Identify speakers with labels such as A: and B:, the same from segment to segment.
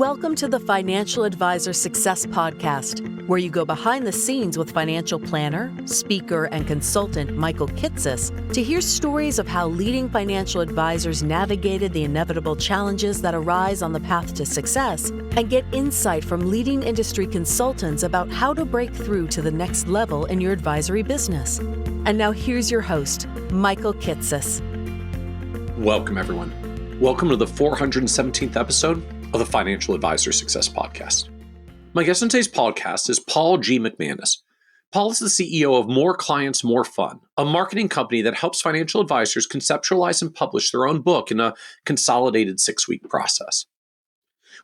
A: Welcome to the Financial Advisor Success Podcast, where you go behind the scenes with financial planner, speaker, and consultant Michael Kitces to hear stories of how leading financial advisors navigated the inevitable challenges that arise on the path to success, and get insight from leading industry consultants about how to break through to the next level in your advisory business. And now here's your host, Michael Kitces.
B: Welcome, everyone. Welcome to the 417th episode of the Financial Advisor Success Podcast. My guest on today's podcast is Paul G McManus. Paul is the CEO of More Clients, More Fun, a marketing company that helps financial advisors conceptualize and publish their own book in a consolidated 6-week process.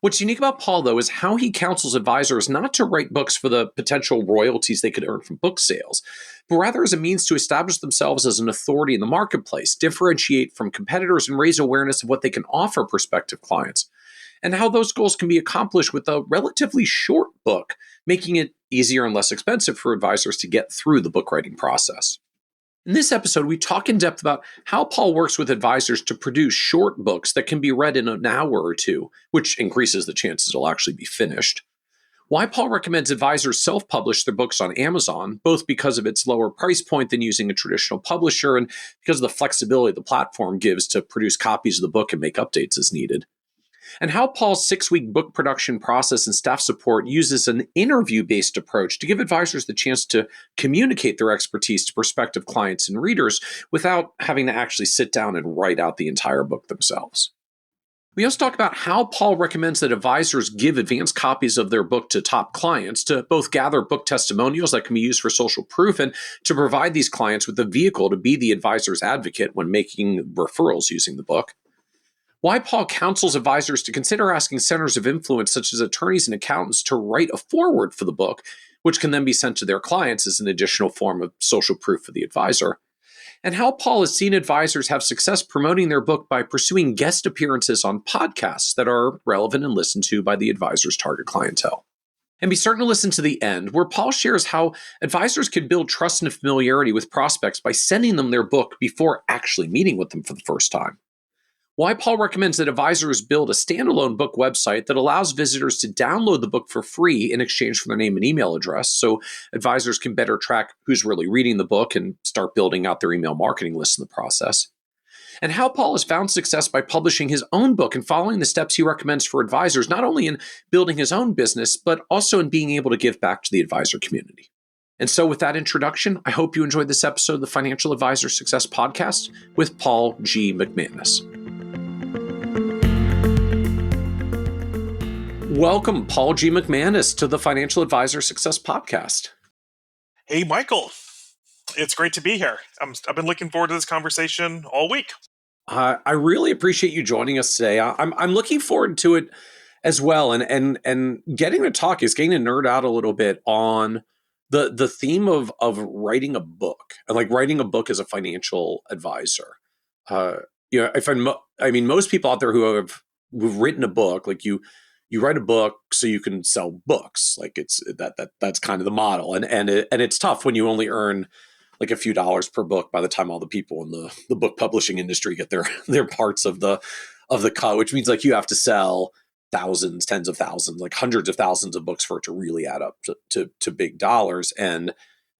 B: What's unique about Paul, though, is how he counsels advisors not to write books for the potential royalties they could earn from book sales, but rather as a means to establish themselves as an authority in the marketplace, differentiate from competitors, and raise awareness of what they can offer prospective clients, and how those goals can be accomplished with a relatively short book, making it easier and less expensive for advisors to get through the book writing process. In this episode, we talk in depth about how Paul works with advisors to produce short books that can be read in an hour or two, which increases the chances it'll actually be finished. Why Paul recommends advisors self-publish their books on Amazon, both because of its lower price point than using a traditional publisher and because of the flexibility the platform gives to produce copies of the book and make updates as needed. And how Paul's 6-week book production process and staff support uses an interview-based approach to give advisors the chance to communicate their expertise to prospective clients and readers without having to actually sit down and write out the entire book themselves. We also talk about how Paul recommends that advisors give advanced copies of their book to top clients to both gather book testimonials that can be used for social proof and to provide these clients with a vehicle to be the advisor's advocate when making referrals using the book. Why Paul counsels advisors to consider asking centers of influence such as attorneys and accountants to write a foreword for the book, which can then be sent to their clients as an additional form of social proof for the advisor. And how Paul has seen advisors have success promoting their book by pursuing guest appearances on podcasts that are relevant and listened to by the advisor's target clientele. And be certain to listen to the end, where Paul shares how advisors can build trust and familiarity with prospects by sending them their book before actually meeting with them for the first time. Why Paul recommends that advisors build a standalone book website that allows visitors to download the book for free in exchange for their name and email address, so advisors can better track who's really reading the book and start building out their email marketing list in the process. And how Paul has found success by publishing his own book and following the steps he recommends for advisors, not only in building his own business, but also in being able to give back to the advisor community. And so with that introduction, I hope you enjoyed this episode of the Financial Advisor Success Podcast with Paul G McManus. Welcome, Paul G McManus, to the Financial Advisor Success Podcast.
C: Hey, Michael. It's great to be here. I've been looking forward to this conversation all week.
B: I really appreciate you joining us today. I'm looking forward to it as well, and getting to talk is getting to nerd out a little bit on the theme of writing a book, like writing a book as a financial advisor. Most people out there who've written a book, like you write a book so you can sell books. Like that's kind of the model. And it's tough when you only earn like a few dollars per book by the time all the people in the book publishing industry get their parts of the cut, which means like you have to sell thousands, tens of thousands, like hundreds of thousands of books for it to really add up to big dollars. And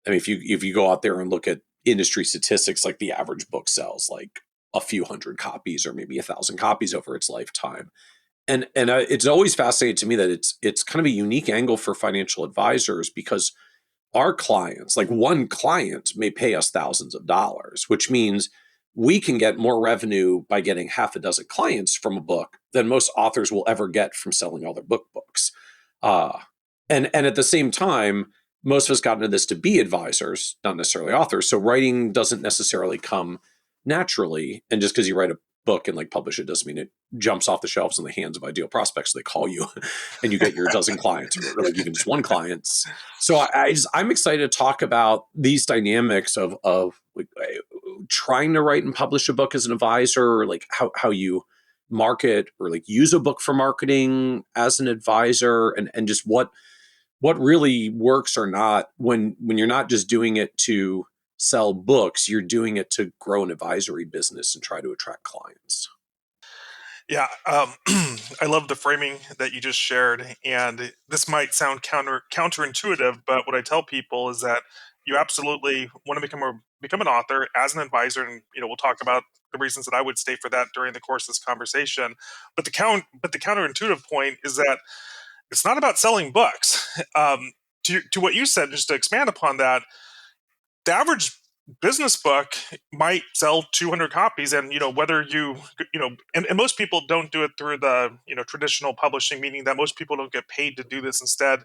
B: I mean, if you go out there and look at industry statistics, like the average book sells like a few hundred copies or maybe 1,000 copies over its lifetime. And it's always fascinating to me that it's kind of a unique angle for financial advisors because our clients, like one client may pay us thousands of dollars, which means we can get more revenue by getting half a dozen clients from a book than most authors will ever get from selling all their books. And at the same time, most of us got into this to be advisors, not necessarily authors. So writing doesn't necessarily come naturally. And just because you write a book and like publish it doesn't mean it jumps off the shelves in the hands of ideal prospects. They call you and you get your dozen clients or like even just one client. So I'm excited to talk about these dynamics of like trying to write and publish a book as an advisor, or like how you market or like use a book for marketing as an advisor, and just what really works or not when you're not just doing it to sell books, you're doing it to grow an advisory business and try to attract clients.
C: Yeah, I love the framing that you just shared, and this might sound counterintuitive, but what I tell people is that you absolutely want to become an author as an advisor, and we'll talk about the reasons that I would state for that during the course of this conversation. But the counterintuitive point is that it's not about selling books. To what you said, just to expand upon that, the average business book might sell 200 copies, and whether and most people don't do it through the traditional publishing, meaning that most people don't get paid to do this. Instead,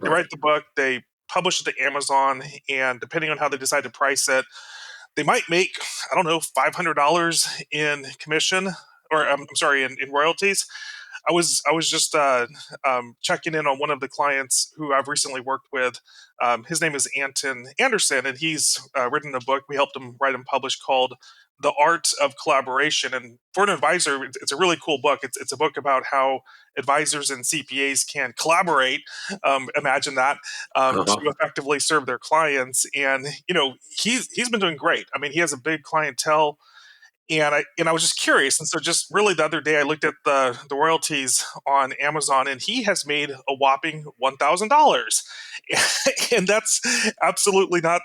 C: they
B: Right.
C: write the book, they publish it to Amazon, and depending on how they decide to price it, they might make, I don't know, $500 in commission, or I'm sorry, in royalties. I was just checking in on one of the clients who I've recently worked with. His name is Anton Anderson, and he's written a book. We helped him write and publish called "The Art of Collaboration." And for an advisor, it's a really cool book. It's a book about how advisors and CPAs can collaborate. Imagine that,
B: Uh-huh.
C: to effectively serve their clients. And he's been doing great. I mean, he has a big clientele, and I was just curious, and so just really the other day I looked at the royalties on Amazon, and he has made a whopping $1,000, and that's absolutely not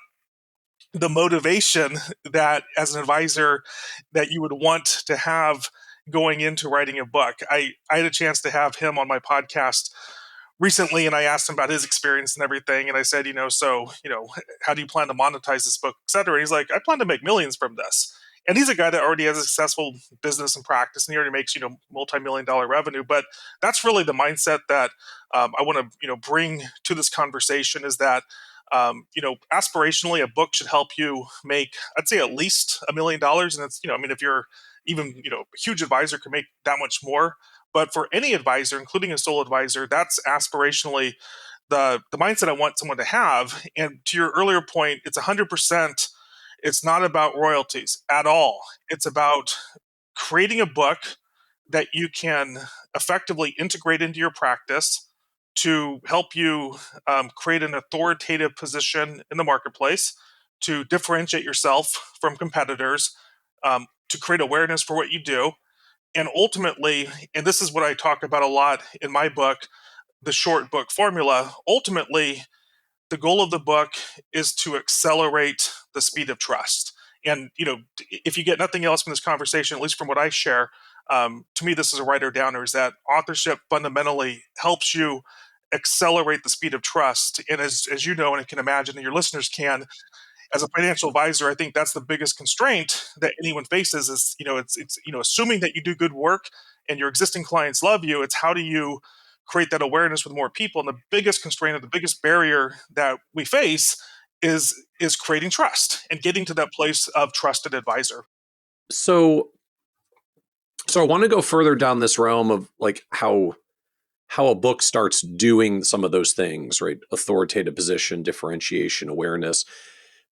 C: the motivation that, as an advisor, that you would want to have going into writing a book. I had a chance to have him on my podcast recently, and I asked him about his experience and everything, and I said, how do you plan to monetize this book, et cetera? And he's like, I plan to make millions from this. And he's a guy that already has a successful business and practice, and he already makes multi-million dollar revenue. But that's really the mindset that I want to bring to this conversation, is that aspirationally, a book should help you make, I'd say, at least $1 million. And it's, I mean, if you're even, a huge advisor, can make that much more. But for any advisor, including a sole advisor, that's aspirationally the mindset I want someone to have. And to your earlier point, it's 100%. It's not about royalties at all. It's about creating a book that you can effectively integrate into your practice to help you create an authoritative position in the marketplace, to differentiate yourself from competitors, to create awareness for what you do. And ultimately, and this is what I talk about a lot in my book, the short book formula, ultimately, the goal of the book is to accelerate the speed of trust. And if you get nothing else from this conversation, at least from what I share, to me, this is a writer downer: is that authorship fundamentally helps you accelerate the speed of trust. And as you know, and I can imagine, and your listeners can, as a financial advisor, I think that's the biggest constraint that anyone faces. Is it's assuming that you do good work and your existing clients love you. It's how do you create that awareness with more people? And the biggest constraint, or the biggest barrier that we face, is creating trust and getting to that place of trusted advisor.
B: So I want to go further down this realm of like how a book starts doing some of those things, right? Authoritative position, differentiation, awareness.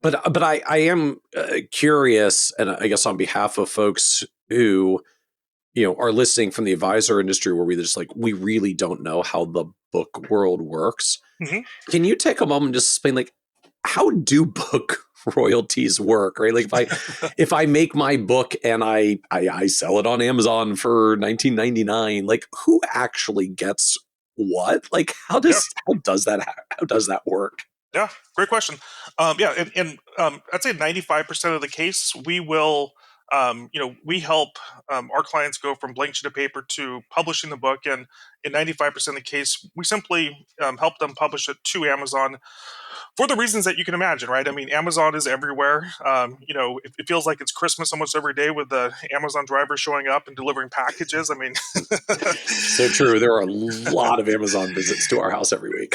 B: But I am curious, and I guess on behalf of folks who are listening from the advisor industry, where we really don't know how the book world works.
C: Mm-hmm.
B: Can you take a moment and just explain, like, how do book royalties work, right? Like if I make my book and I sell it on Amazon for $19.99, like who actually gets what? Like how
C: Yeah.
B: does that work?
C: Yeah, great question. Yeah, and I'd say 95% of the case, we help our clients go from blank sheet of paper to publishing the book, and in 95% of the case, we simply help them publish it to Amazon for the reasons that you can imagine, right? I mean, Amazon is everywhere. It feels like it's Christmas almost every day with the Amazon driver showing up and delivering packages. I mean,
B: So true. There are a lot of Amazon visits to our house every week.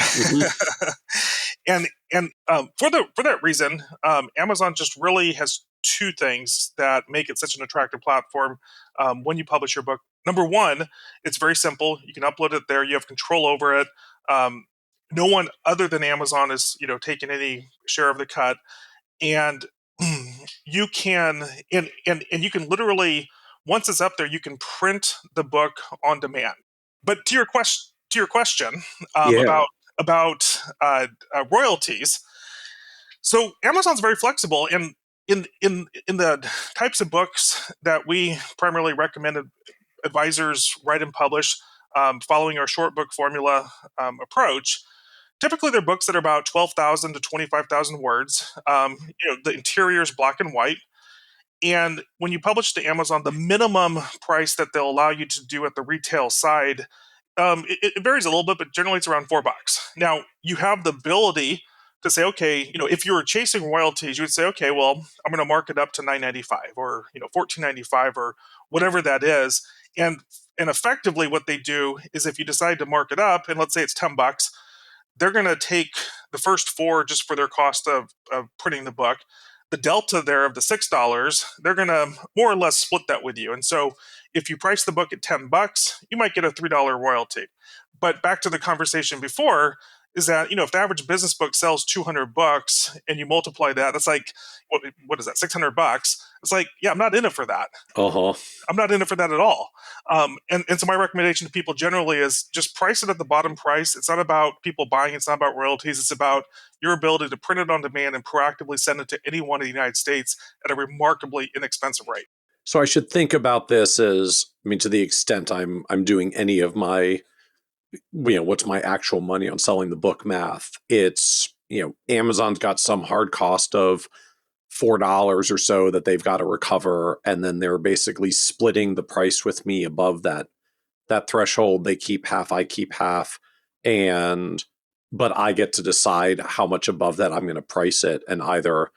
C: and for that reason, Amazon just really has two things that make it such an attractive platform when you publish your book. Number one, it's very simple. You can upload it there. You have control over it. No one other than Amazon is taking any share of the cut, and you can and you can literally, once it's up there, you can print the book on demand. But to your question
B: Yeah.
C: about royalties, so Amazon's very flexible, and in the types of books that we primarily recommended advisors write and publish following our short book formula approach. Typically, they're books that are about 12,000 to 25,000 words. The interior is black and white. And when you publish to Amazon, the minimum price that they'll allow you to do at the retail side, it varies a little bit, but generally it's around $4. Now, you have the ability to say, okay, if you were chasing royalties, you would say, okay, well, I'm going to mark it up to $9.95 or $14.95 or whatever that is. And effectively, what they do is if you decide to mark it up, and let's say it's $10, they're going to take the first four just for their cost of printing the book. The delta there of the $6, they're going to more or less split that with you. And so if you price the book at $10, you might get a $3 royalty. But back to the conversation before, is that, if the average business book sells 200 books and you multiply that, that's like, what is that, $600? It's like, yeah, I'm not in it for that.
B: Uh-huh.
C: I'm not in it for that at all. And so my recommendation to people generally is just price it at the bottom price. It's not about people buying. It's not about royalties. It's about your ability to print it on demand and proactively send it to anyone in the United States at a remarkably inexpensive rate.
B: So I should think about this as, to the extent I'm doing any of my, what's my actual money on selling the book math. It's, Amazon's got some hard cost of $4 or so that they've got to recover. And then they're basically splitting the price with me above that threshold. They keep half, I keep half. But I get to decide how much above that I'm going to price it, and either,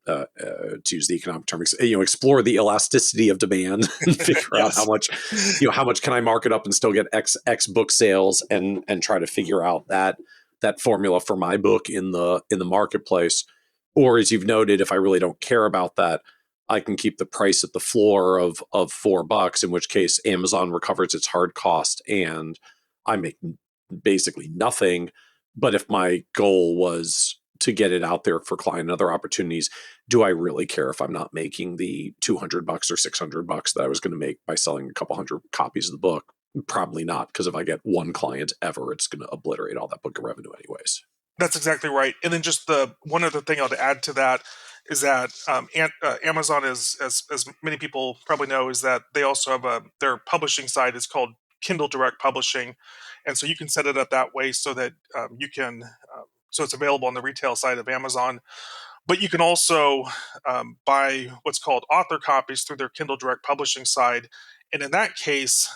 B: to use the economic term, explore the elasticity of demand and figure out how much can I mark it up and still get X book sales, and try to figure out that formula for my book in the marketplace. Or, as you've noted, if I really don't care about that, I can keep the price at the floor of $4, in which case Amazon recovers its hard cost and I make basically nothing. But if my goal was to get it out there for client and other opportunities, do I really care if I'm not making the $200 or $600 that I was going to make by selling a couple hundred copies of the book? Probably not, because if I get one client ever, it's going to obliterate all that book of revenue anyways.
C: That's exactly right. And then just the one other thing I'll add to that is that Amazon is, as many people probably know, is that they also have their publishing side is called Kindle Direct Publishing. And so you can set it up that way so that so it's available on the retail side of Amazon. But you can also buy what's called author copies through their Kindle Direct Publishing side. And in that case,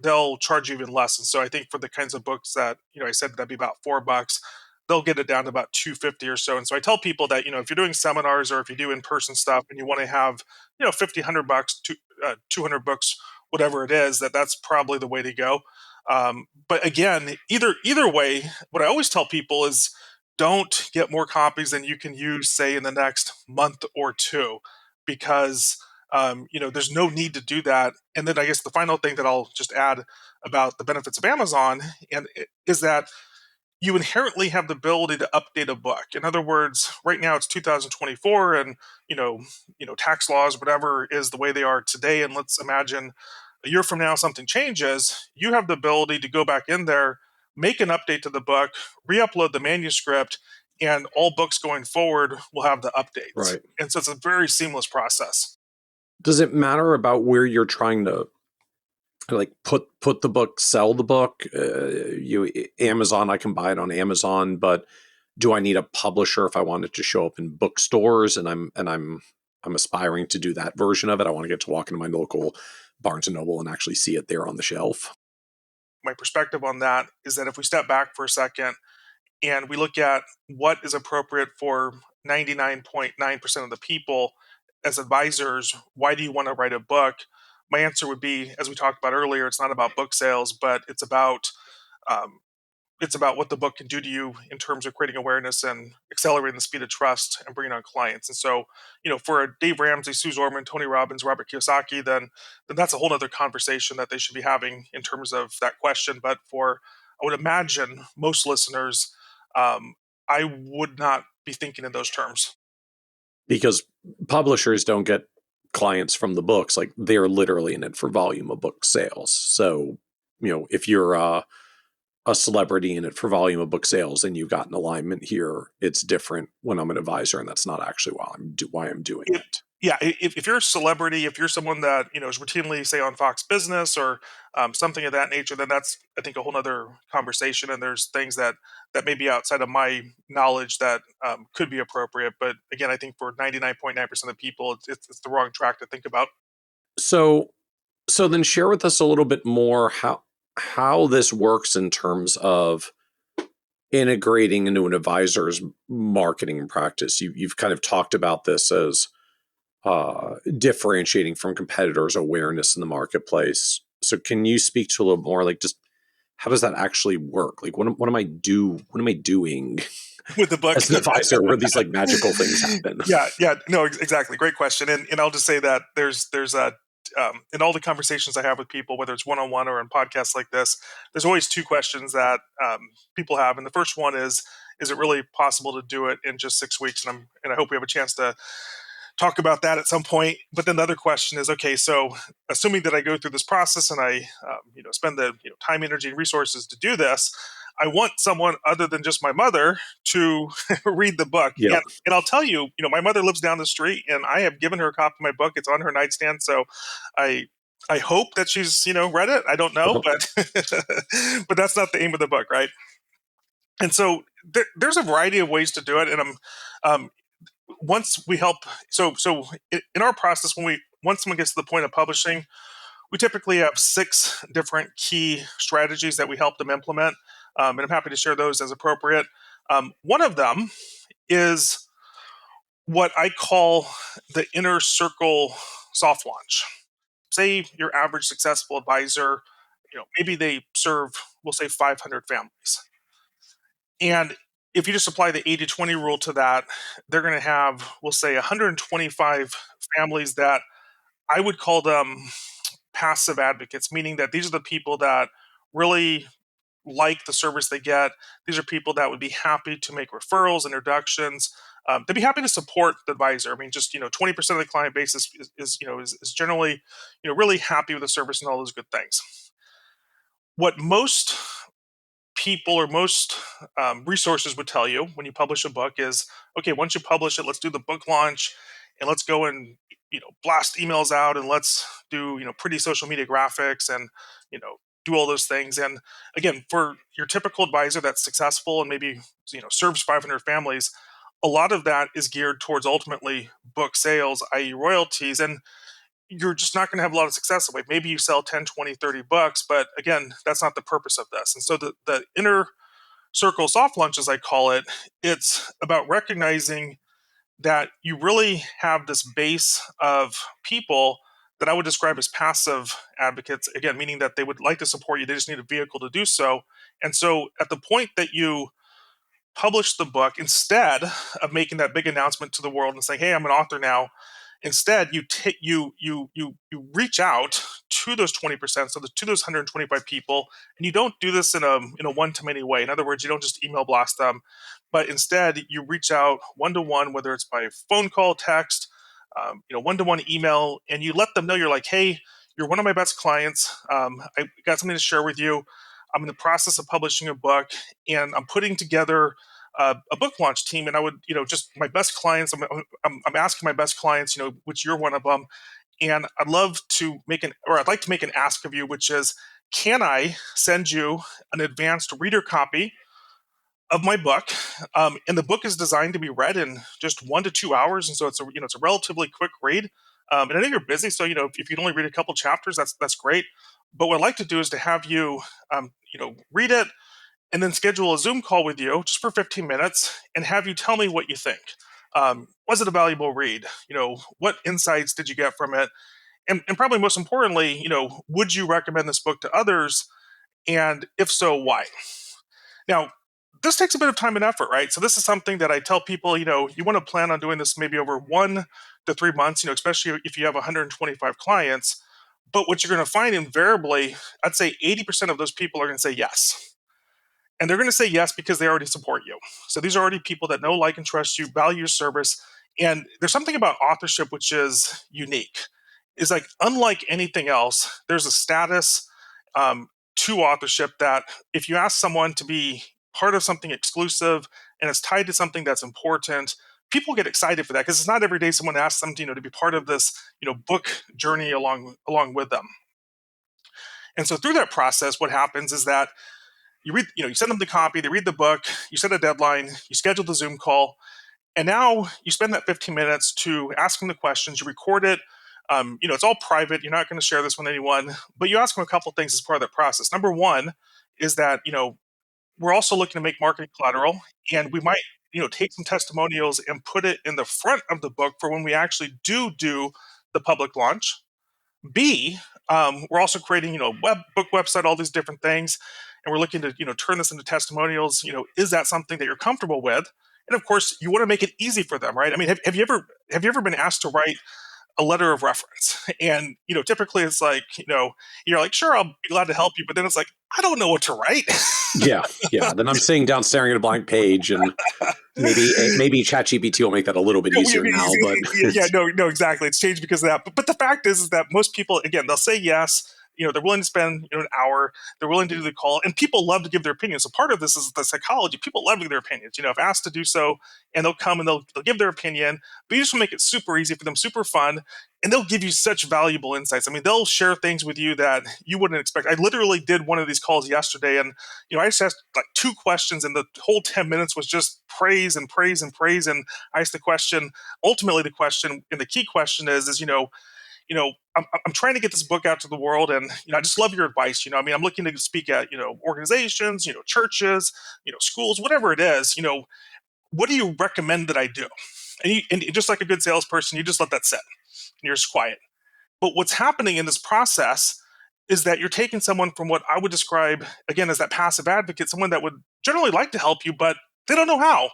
C: they'll charge you even less. And so I think for the kinds of books that, I said that'd be about $4, they'll get it down to about $250 or so. And so I tell people that, if you're doing seminars or if you do in-person stuff and you want to have, $50, $100, 200 books, whatever it is, that's probably the way to go. But again, either way, what I always tell people is don't get more copies than you can use, say, in the next month or two, because there's no need to do that. And then I guess the final thing that I'll just add about the benefits of Amazon is that you inherently have the ability to update a book. In other words, right now it's 2024, and tax laws, whatever is the way they are today. And let's imagine a year from now something changes. You have the ability to go back in there, make an update to the book, re-upload the manuscript, and all books going forward will have the updates.
B: Right.
C: And so it's a very seamless process.
B: Does it matter about where you're trying to put the book, sell the book? Amazon, I can buy it on Amazon, but do I need a publisher if I want it to show up in bookstores? And I'm aspiring to do that version of it. I want to get to walk into my local Barnes and Noble and actually see it there on the shelf.
C: My perspective on that is that if we step back for a second and we look at what is appropriate for 99.9% of the people as advisors, why do you want to write a book? My answer would be, as we talked about earlier, it's not about book sales, but it's about what the book can do to you in terms of creating awareness and accelerating the speed of trust and bringing on clients. And so, for a Dave Ramsey, Sue Zorman, Tony Robbins, Robert Kiyosaki, then that's a whole other conversation that they should be having in terms of that question. But I would imagine most listeners, I would not be thinking in those terms.
B: Because publishers don't get clients from the books. Like, they're literally in it for volume of book sales. So, if you're a celebrity in it for volume of book sales and you've got an alignment here, it's different when I'm an advisor, and that's not actually why I'm doing it.
C: Yeah, if you're a celebrity, if you're someone that is routinely, say, on Fox Business or something of that nature, then that's, I think, a whole other conversation. And there's things that may be outside of my knowledge that could be appropriate. But again, I think for 99.9% of people, it's the wrong track to think about.
B: So so then share with us a little bit more how this works in terms of integrating into an advisor's marketing practice. You've kind of talked about this as differentiating from competitors' awareness in the marketplace. So can you speak to a little more, like, just how does that actually work? Like, what am I doing
C: With the book.
B: as an advisor where these like magical things happen?
C: Yeah, yeah, no, exactly. Great question. And I'll just say that there's a in all the conversations I have with people, whether it's one on one or in podcasts like this, there's always two questions that people have, and the first one is it really possible to do it in just 6 weeks? And I hope we have a chance to talk about that at some point. But then the other question is, okay, so assuming that I go through this process and I, spend the time, energy, and resources to do this, I want someone other than just my mother to read the book.
B: Yep.
C: And I'll tell you, my mother lives down the street, and I have given her a copy of my book. It's on her nightstand, so I. I hope that she's, read it. I don't know, but but that's not the aim of the book, right? And so there's a variety of ways to do it, and um, once we help in our process, once someone gets to the point of publishing, we typically have 6 different key strategies that we help them implement, and I'm happy to share those as appropriate. One of them is what I call the inner circle soft launch. Say your average successful advisor, maybe they serve, we'll say, 500 families. And if you just apply the 80-20 rule to that, they're going to have, we'll say, 125 families that I would call them passive advocates, meaning that these are the people that really like the service they get. These are people that would be happy to make referrals, introductions. They'd be happy to support the advisor. I mean, just 20% of the client base is generally really happy with the service and all those good things. What most people or most resources would tell you when you publish a book is, okay, once you publish it, let's do the book launch, and let's go and blast emails out, and let's do pretty social media graphics, and do all those things. And again, for your typical advisor that's successful and maybe serves 500 families, a lot of that is geared towards ultimately book sales, i.e. royalties. And you're just not going to have a lot of success that way. Maybe you sell 10, 20, 30 bucks, but again, that's not the purpose of this. And so the inner circle soft launch, as I call it, it's about recognizing that you really have this base of people that I would describe as passive advocates, again, meaning that they would like to support you, they just need a vehicle to do so. And so at the point that you publish the book, instead of making that big announcement to the world and saying, hey, I'm an author now, instead, you reach out to those 20%, so to those 125 people, and you don't do this in a one-to-many way. In other words, you don't just email blast them, but instead you reach out one-to-one, whether it's by phone call, text, one-to-one email, and you let them know you're like, hey, you're one of my best clients. I got something to share with you. I'm in the process of publishing a book, and I'm putting together a book launch team, and I would, just my best clients. I'm asking my best clients, which you're one of them, and I'd like to make an ask of you, which is, can I send you an advanced reader copy of my book? And the book is designed to be read in just 1 to 2 hours, and so it's a relatively quick read. And I know you're busy, so if you can only read a couple chapters, that's great. But what I'd like to do is to have you, read it, and then schedule a Zoom call with you just for 15 minutes and have you tell me what you think. Was it a valuable read? What insights did you get from it? And probably most importantly, would you recommend this book to others? And if so, why? Now, this takes a bit of time and effort, right? So this is something that I tell people, you want to plan on doing this maybe over 1 to 3 months, especially if you have 125 clients. But what you're going to find invariably, I'd say 80% of those people are going to say yes. And they're going to say yes because they already support you. So these are already people that know, like, and trust you, value your service. And there's something about authorship which is unique. Is like, unlike anything else, there's a status to authorship that if you ask someone to be part of something exclusive and it's tied to something that's important, people get excited for that because it's not every day someone asks them to, to be part of this, book journey along with them. And so through that process, what happens is that you read, you send them the copy, they read the book, you set a deadline, you schedule the Zoom call, and now you spend that 15 minutes to ask them the questions, you record it. It's all private. You're not going to share this with anyone, but you ask them a couple of things as part of that process. Number one is that, we're also looking to make marketing collateral, and we might, take some testimonials and put it in the front of the book for when we actually do the public launch. B, we're also creating, book website, all these different things, and we're looking to, turn this into testimonials. Is that something that you're comfortable with? And of course, you want to make it easy for them, right? I mean, have you ever been asked to write a letter of reference? And typically it's like, you're like, sure, I'll be glad to help you, but then it's like, I don't know what to write.
B: Yeah. Then I'm sitting down staring at a blank page, and maybe ChatGPT will make that a little bit easier now. But
C: no, exactly. It's changed because of that. But the fact is that most people, again, they'll say yes. They're willing to spend an hour. They're willing to do the call, and people love to give their opinions. So part of this is the psychology. People love to give their opinions. If asked to do so, and they'll come and they'll give their opinion. But you just want to make it super easy for them, super fun, and they'll give you such valuable insights. I mean, they'll share things with you that you wouldn't expect. I literally did one of these calls yesterday, and I just asked like 2 questions, and the whole 10 minutes was just praise and praise and praise. And I asked the question. Ultimately, the question and the key question is I'm trying to get this book out to the world, and I just love your advice. I mean, I'm looking to speak at organizations, churches, schools, whatever it is. What do you recommend that I do? And just like a good salesperson, you just let that sit. And you're just quiet. But what's happening in this process is that you're taking someone from what I would describe again as that passive advocate, someone that would generally like to help you, but they don't know how.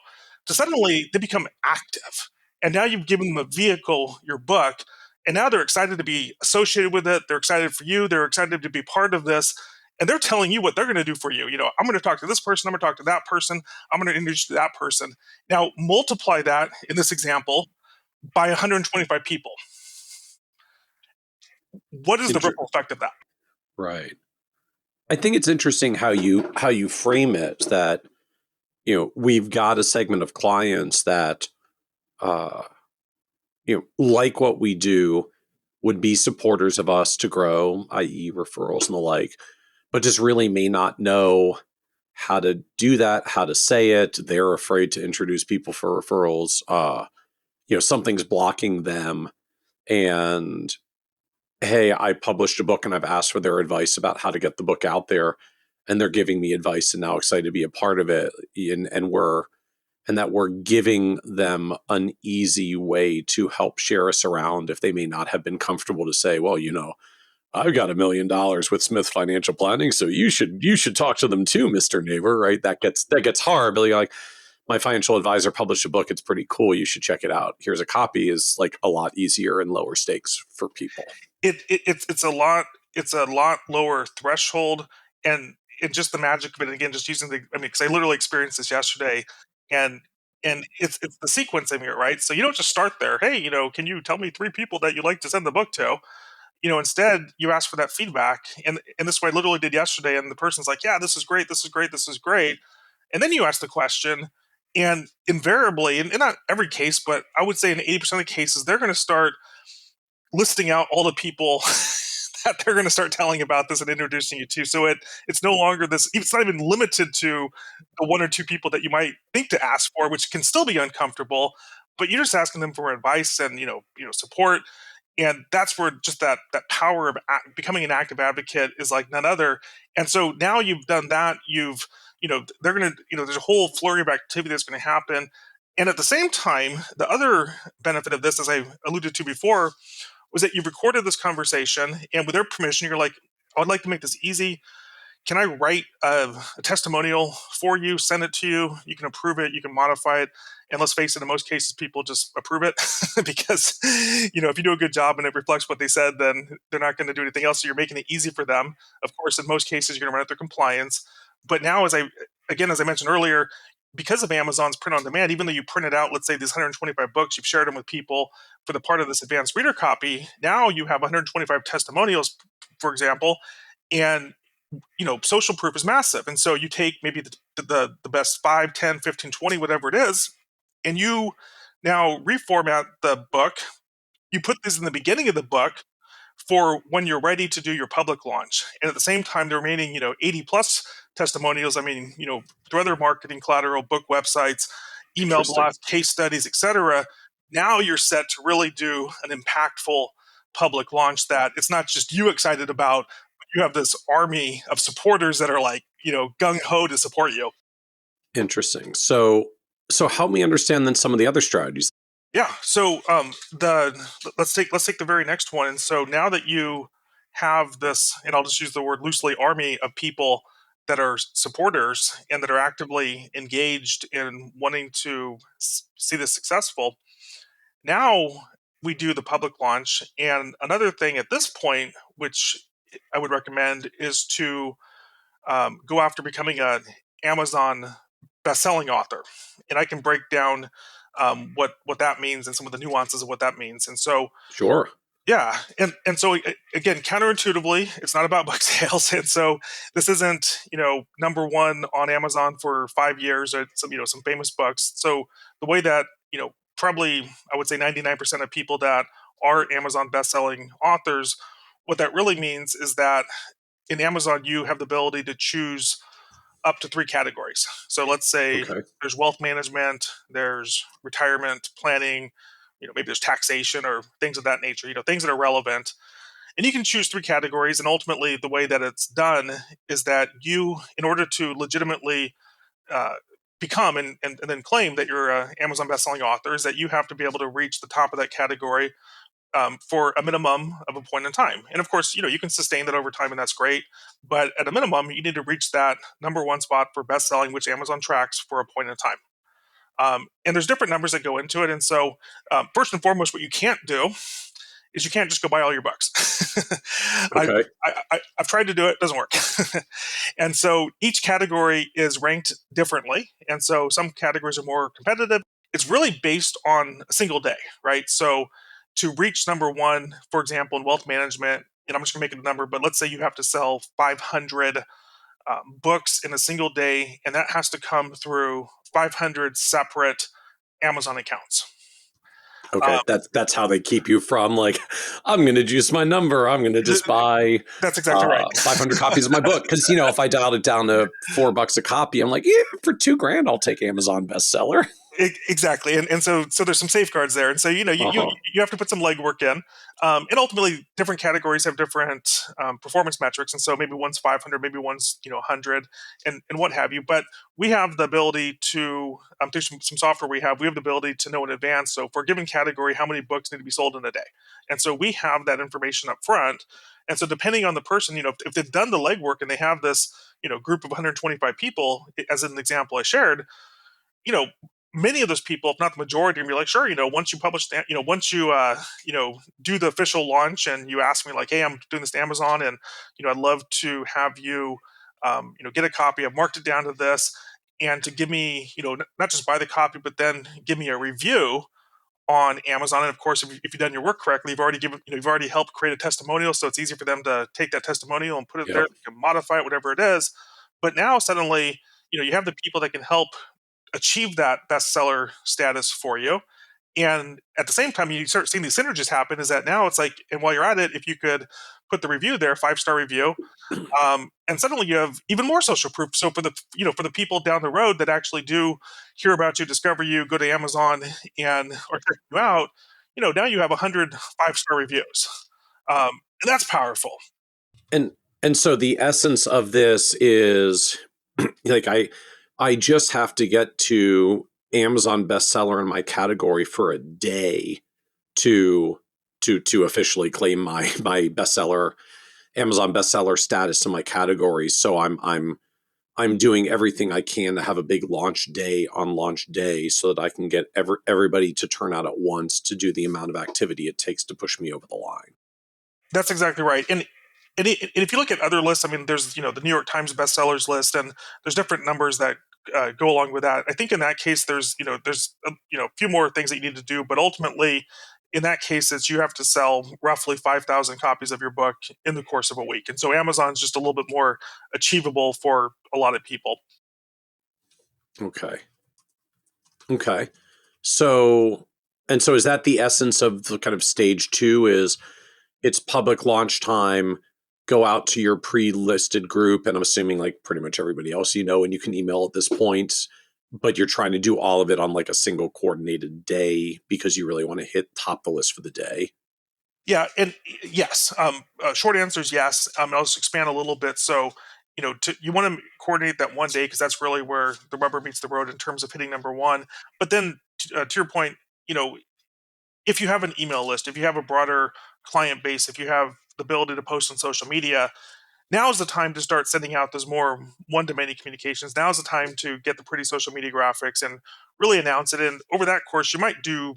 C: To suddenly they become active, and now you've given them a vehicle, your book. And now they're excited to be associated with it. They're excited for you. They're excited to be part of this. And they're telling you what they're going to do for you. I'm going to talk to this person. I'm going to talk to that person. I'm going to introduce you to that person. Now, multiply that in this example by 125 people. What is the ripple effect of that?
B: Right. I think it's interesting how you frame it, that, we've got a segment of clients that, like what we do, would be supporters of us to grow, i.e. referrals and the like, but just really may not know how to do that, how to say it. They're afraid to introduce people for referrals. Something's blocking them. And hey, I published a book and I've asked for their advice about how to get the book out there, and they're giving me advice and now excited to be a part of it. And that we're giving them an easy way to help share us around if they may not have been comfortable to say, well, I've got $1 million with Smith Financial Planning, so you should talk to them too, Mr. Neighbor, right? That gets hard. But you're like, my financial advisor published a book. It's pretty cool. You should check it out. Here's a copy is like a lot easier and lower stakes for people.
C: It's a lot lower threshold, and just the magic of it. Again, just using because I literally experienced this yesterday, and it's the sequencing here, right? So you don't just start there. Hey, can you tell me 3 people that you'd like to send the book to? Instead you ask for that feedback, and this is what I literally did yesterday. And the person's like, yeah, this is great, this is great, this is great. And then you ask the question, and invariably, and not every case, but I would say in 80% of the cases, they're going to start listing out all the people that they're going to start telling about this and introducing you to. So it's no longer this. It's not even limited to the 1 or 2 people that you might think to ask for, which can still be uncomfortable. But you're just asking them for advice and support, and that's where just that power of becoming an active advocate is like none other. And so now you've done that. They're going to there's a whole flurry of activity that's going to happen. And at the same time, the other benefit of this, as I alluded to before, was that you've recorded this conversation, and with their permission, you're like, I would like to make this easy. Can I write a testimonial for you, send it to you? You can approve it, you can modify it. And let's face it, in most cases, people just approve it because, if you do a good job and it reflects what they said, then they're not going to do anything else. So you're making it easy for them. Of course, in most cases, you're going to run it through compliance. But now, as I mentioned earlier, because of Amazon's print on demand, even though you printed out, let's say, these 125 books, you've shared them with people for the part of this advanced reader copy, now you have 125 testimonials, for example, and social proof is massive. And so you take maybe the best 5, 10, 15, 20, whatever it is, and you now reformat the book. You put this in the beginning of the book for when you're ready to do your public launch. And at the same time, the remaining, 80 plus testimonials, through other marketing collateral, book websites, email
B: Interesting.
C: blasts, case studies, etc. Now you're set to really do an impactful public launch that it's not just you excited about, but you have this army of supporters that are like, gung ho to support you.
B: Interesting. So help me understand then some of the other strategies.
C: Yeah. So let's take the very next one. And so now that you have this, and I'll just use the word loosely, army of people that are supporters and that are actively engaged in wanting to see this successful, now we do the public launch. And another thing at this point, which I would recommend, is to go after becoming an Amazon best-selling author. And I can break down what that means and some of the nuances of what that means. And so,
B: Sure.
C: yeah, and so again, counterintuitively, it's not about book sales, and so this isn't number one on Amazon for 5 years or some famous books. So the way that probably I would say 99% of people that are Amazon best-selling authors, what that really means is that in Amazon you have the ability to choose up to 3 categories. So let's say
B: Okay.
C: there's wealth management, there's retirement planning, maybe there's taxation or things of that nature, things that are relevant. And you can choose 3 categories. And ultimately, the way that it's done is that you, in order to legitimately uh, become and then claim that you're an Amazon bestselling author, is that you have to be able to reach the top of that category for a minimum of a point in time. And of course, you can sustain that over time, and that's great. But at a minimum, you need to reach that number one spot for best selling, which Amazon tracks for a point in time. And there's different numbers that go into it. And so, first and foremost, what you can't do is you can't just go buy all your books.
B: Okay.
C: I've tried to do it, it doesn't work. And so each category is ranked differently. And so some categories are more competitive. It's really based on a single day, right? So to reach number one, for example, in wealth management, and I'm just going to make it a number, but let's say you have to sell 500 books in a single day, and that has to come through 500 separate Amazon accounts.
B: Okay. That's how they keep you from like, I'm going to juice my number. I'm going to just buy
C: That's exactly right.
B: 500 copies of my book. Because, if I dialed it down to $4 a copy, I'm like, yeah, for $2,000, I'll take Amazon bestseller.
C: Exactly, and so there's some safeguards there, and so you have to put some legwork in, and ultimately different categories have different performance metrics, and so maybe one's 500, maybe one's 100, and what have you. But we have the ability to through some software we have the ability to know in advance. So for a given category, how many books need to be sold in a day, and so we have that information up front. And so depending on the person, if they've done the legwork and they have this group of 125 people, as an example I shared, you know, many of those people, if not the majority, are gonna be like, sure, once you publish that, once you, do the official launch and you ask me like, hey, I'm doing this to Amazon and, I'd love to have you, get a copy. I've marked it down to this and to give me, not just buy the copy, but then give me a review on Amazon. And of course, if you've done your work correctly, you've already helped create a testimonial. So it's easy for them to take that testimonial and put it there,
B: Yep.
C: they can modify it, whatever it is. But now suddenly, you have the people that can help achieve that bestseller status for you. And at the same time, you start seeing these synergies happen. Is that now it's like, and while you're at it, if you could put the review there, 5-star review, and suddenly you have even more social proof. So for the people down the road that actually do hear about you, discover you, go to Amazon and or check you out, now you have 100 5-star reviews, and that's powerful.
B: And so the essence of this is like I just have to get to Amazon bestseller in my category for a day to officially claim my bestseller Amazon bestseller status in my category. So I'm doing everything I can to have a big launch day on launch day so that I can get everybody to turn out at once to do the amount of activity it takes to push me over the line.
C: That's exactly right. And if you look at other lists, there's the New York Times bestsellers list, and there's different numbers that go along with that. I think in that case, there's a few more things that you need to do, but ultimately, in that case, it's you have to sell roughly 5,000 copies of your book in the course of a week, and so Amazon's just a little bit more achievable for a lot of people.
B: Okay. So And so is that the essence of the kind of stage 2 is it's public launch time, go out to your pre-listed group, and I'm assuming like pretty much everybody else and you can email at this point, but you're trying to do all of it on like a single coordinated day because you really want to hit top the list for the day?
C: Yeah, and yes, short answer is yes. I'll just expand a little bit. So, you want to coordinate that one day because that's really where the rubber meets the road in terms of hitting number one. But then, to your point, you know, if you have an email list, if you have a broader client base, if you have the ability to post on social media, now is the time to start sending out those more one-to-many communications. Now is the time to get the pretty social media graphics and really announce it. And over that course, you might do,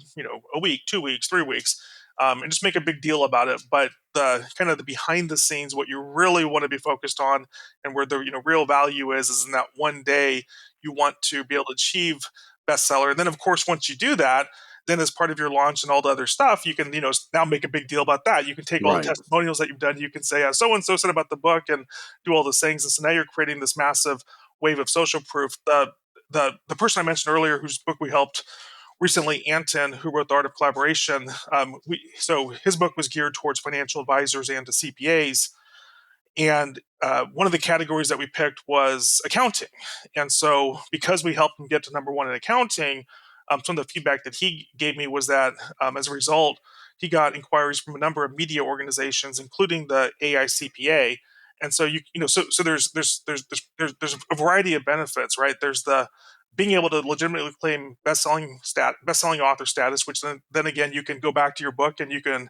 C: a week, 2 weeks, 3 weeks, and just make a big deal about it. But the kind of the behind the scenes, what you really want to be focused on, and where the real value is in that one day you want to be able to achieve bestseller. And then, of course, once you do that, then as part of your launch and all the other stuff, you can, now make a big deal about that. You can take all the
B: Right.
C: testimonials that you've done. You can say, so and so said about the book, and do all those things. And so now you're creating this massive wave of social proof. The person I mentioned earlier, whose book we helped recently, Anton, who wrote The Art of Collaboration, so his book was geared towards financial advisors and to CPAs. And one of the categories that we picked was accounting. And so, because we helped him get to number one in accounting, some of the feedback that he gave me was that as a result, he got inquiries from a number of media organizations, including the AICPA. And so so there's a variety of benefits, right? There's the being able to legitimately claim best-selling author status, which then again you can go back to your book and you can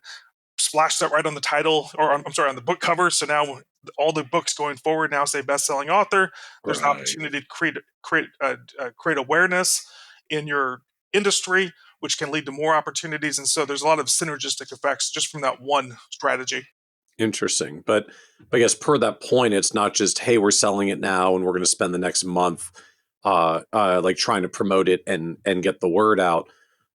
C: splash that right on the title, or I'm sorry, on the book cover. So now all the books going forward now say best-selling author. There's an
B: Right.
C: opportunity to create awareness in your industry, which can lead to more opportunities. And so there's a lot of synergistic effects just from that one strategy.
B: Interesting. But I guess per that point, it's not just, hey, we're selling it now and we're going to spend the next month like trying to promote it and get the word out.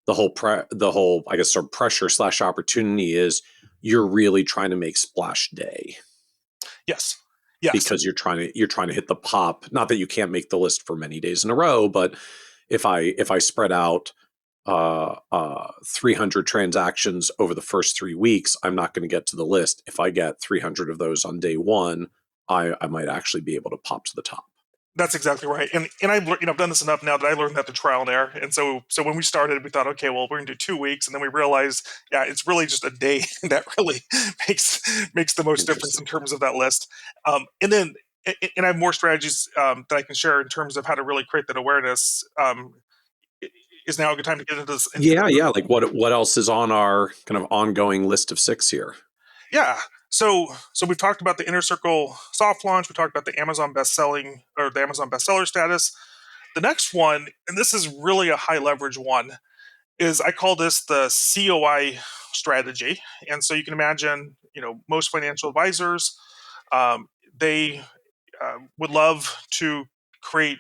B: The whole I guess sort of pressure / opportunity is you're really trying to make splash day
C: Yes. Yes.
B: because you're trying to hit the pop. Not that you can't make the list for many days in a row, but if I spread out 300 transactions over the first 3 weeks, I'm not going to get to the list. If I get 300 of those on day one, I might actually be able to pop to the top.
C: That's exactly right. And I've done this enough now that I learned that through trial and error. And so when we started, we thought, okay, well, we're going to do 2 weeks, and then we realized, yeah, it's really just a day that really makes the most difference in
B: Interesting.
C: terms of that list. And then and I have more strategies that I can share in terms of how to really create that awareness. Is now a good time to get into this?
B: Yeah. Like what else is on our kind of ongoing list of 6 here?
C: Yeah. So we've talked about the Inner Circle soft launch. We talked about the Amazon bestseller status. The next one, and this is really a high leverage one, is I call this the COI strategy. And so you can imagine, most financial advisors, they would love to create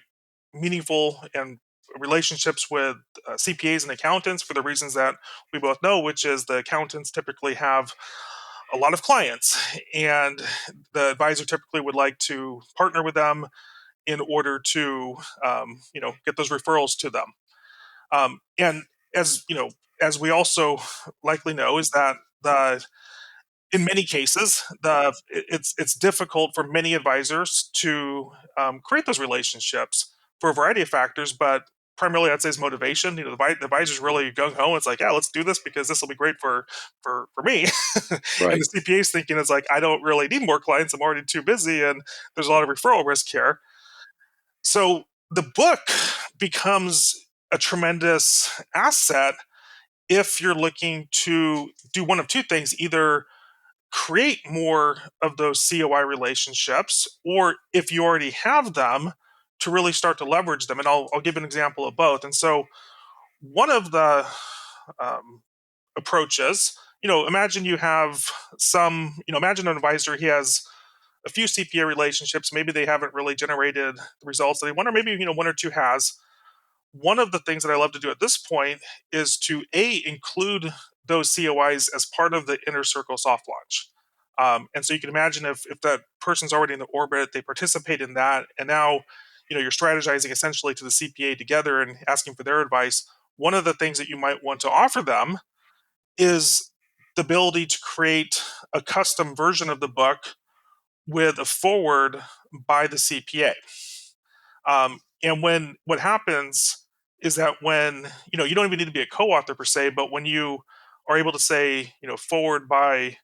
C: meaningful and relationships with CPAs and accountants for the reasons that we both know, which is the accountants typically have a lot of clients, and the advisor typically would like to partner with them in order to get those referrals to them. And as as we also likely know, is that the in many cases it's difficult for many advisors to create those relationships for a variety of factors, but primarily I'd say is motivation. The advisor's really gung ho. It's like, yeah, let's do this because this will be great for me. And
B: Right.
C: the CPA's thinking is like, I don't really need more clients. I'm already too busy, and there's a lot of referral risk here. So the book becomes a tremendous asset if you're looking to do one of two things: either create more of those COI relationships, or if you already have them, to really start to leverage them. And I'll give an example of both. And so, one of the um, approaches, imagine you have imagine an advisor, he has a few CPA relationships. Maybe they haven't really generated the results that they want, or maybe, one or two has. One of the things that I love to do at this point is to include those COIs as part of the Inner Circle soft launch. And so you can imagine if that person's already in the orbit, they participate in that, and now you're strategizing essentially to the CPA together and asking for their advice. one of the things that you might want to offer them is the ability to create a custom version of the book with a forward by the CPA. And when what happens is that when you don't even need to be a co-author per se, but when you are able to say forward by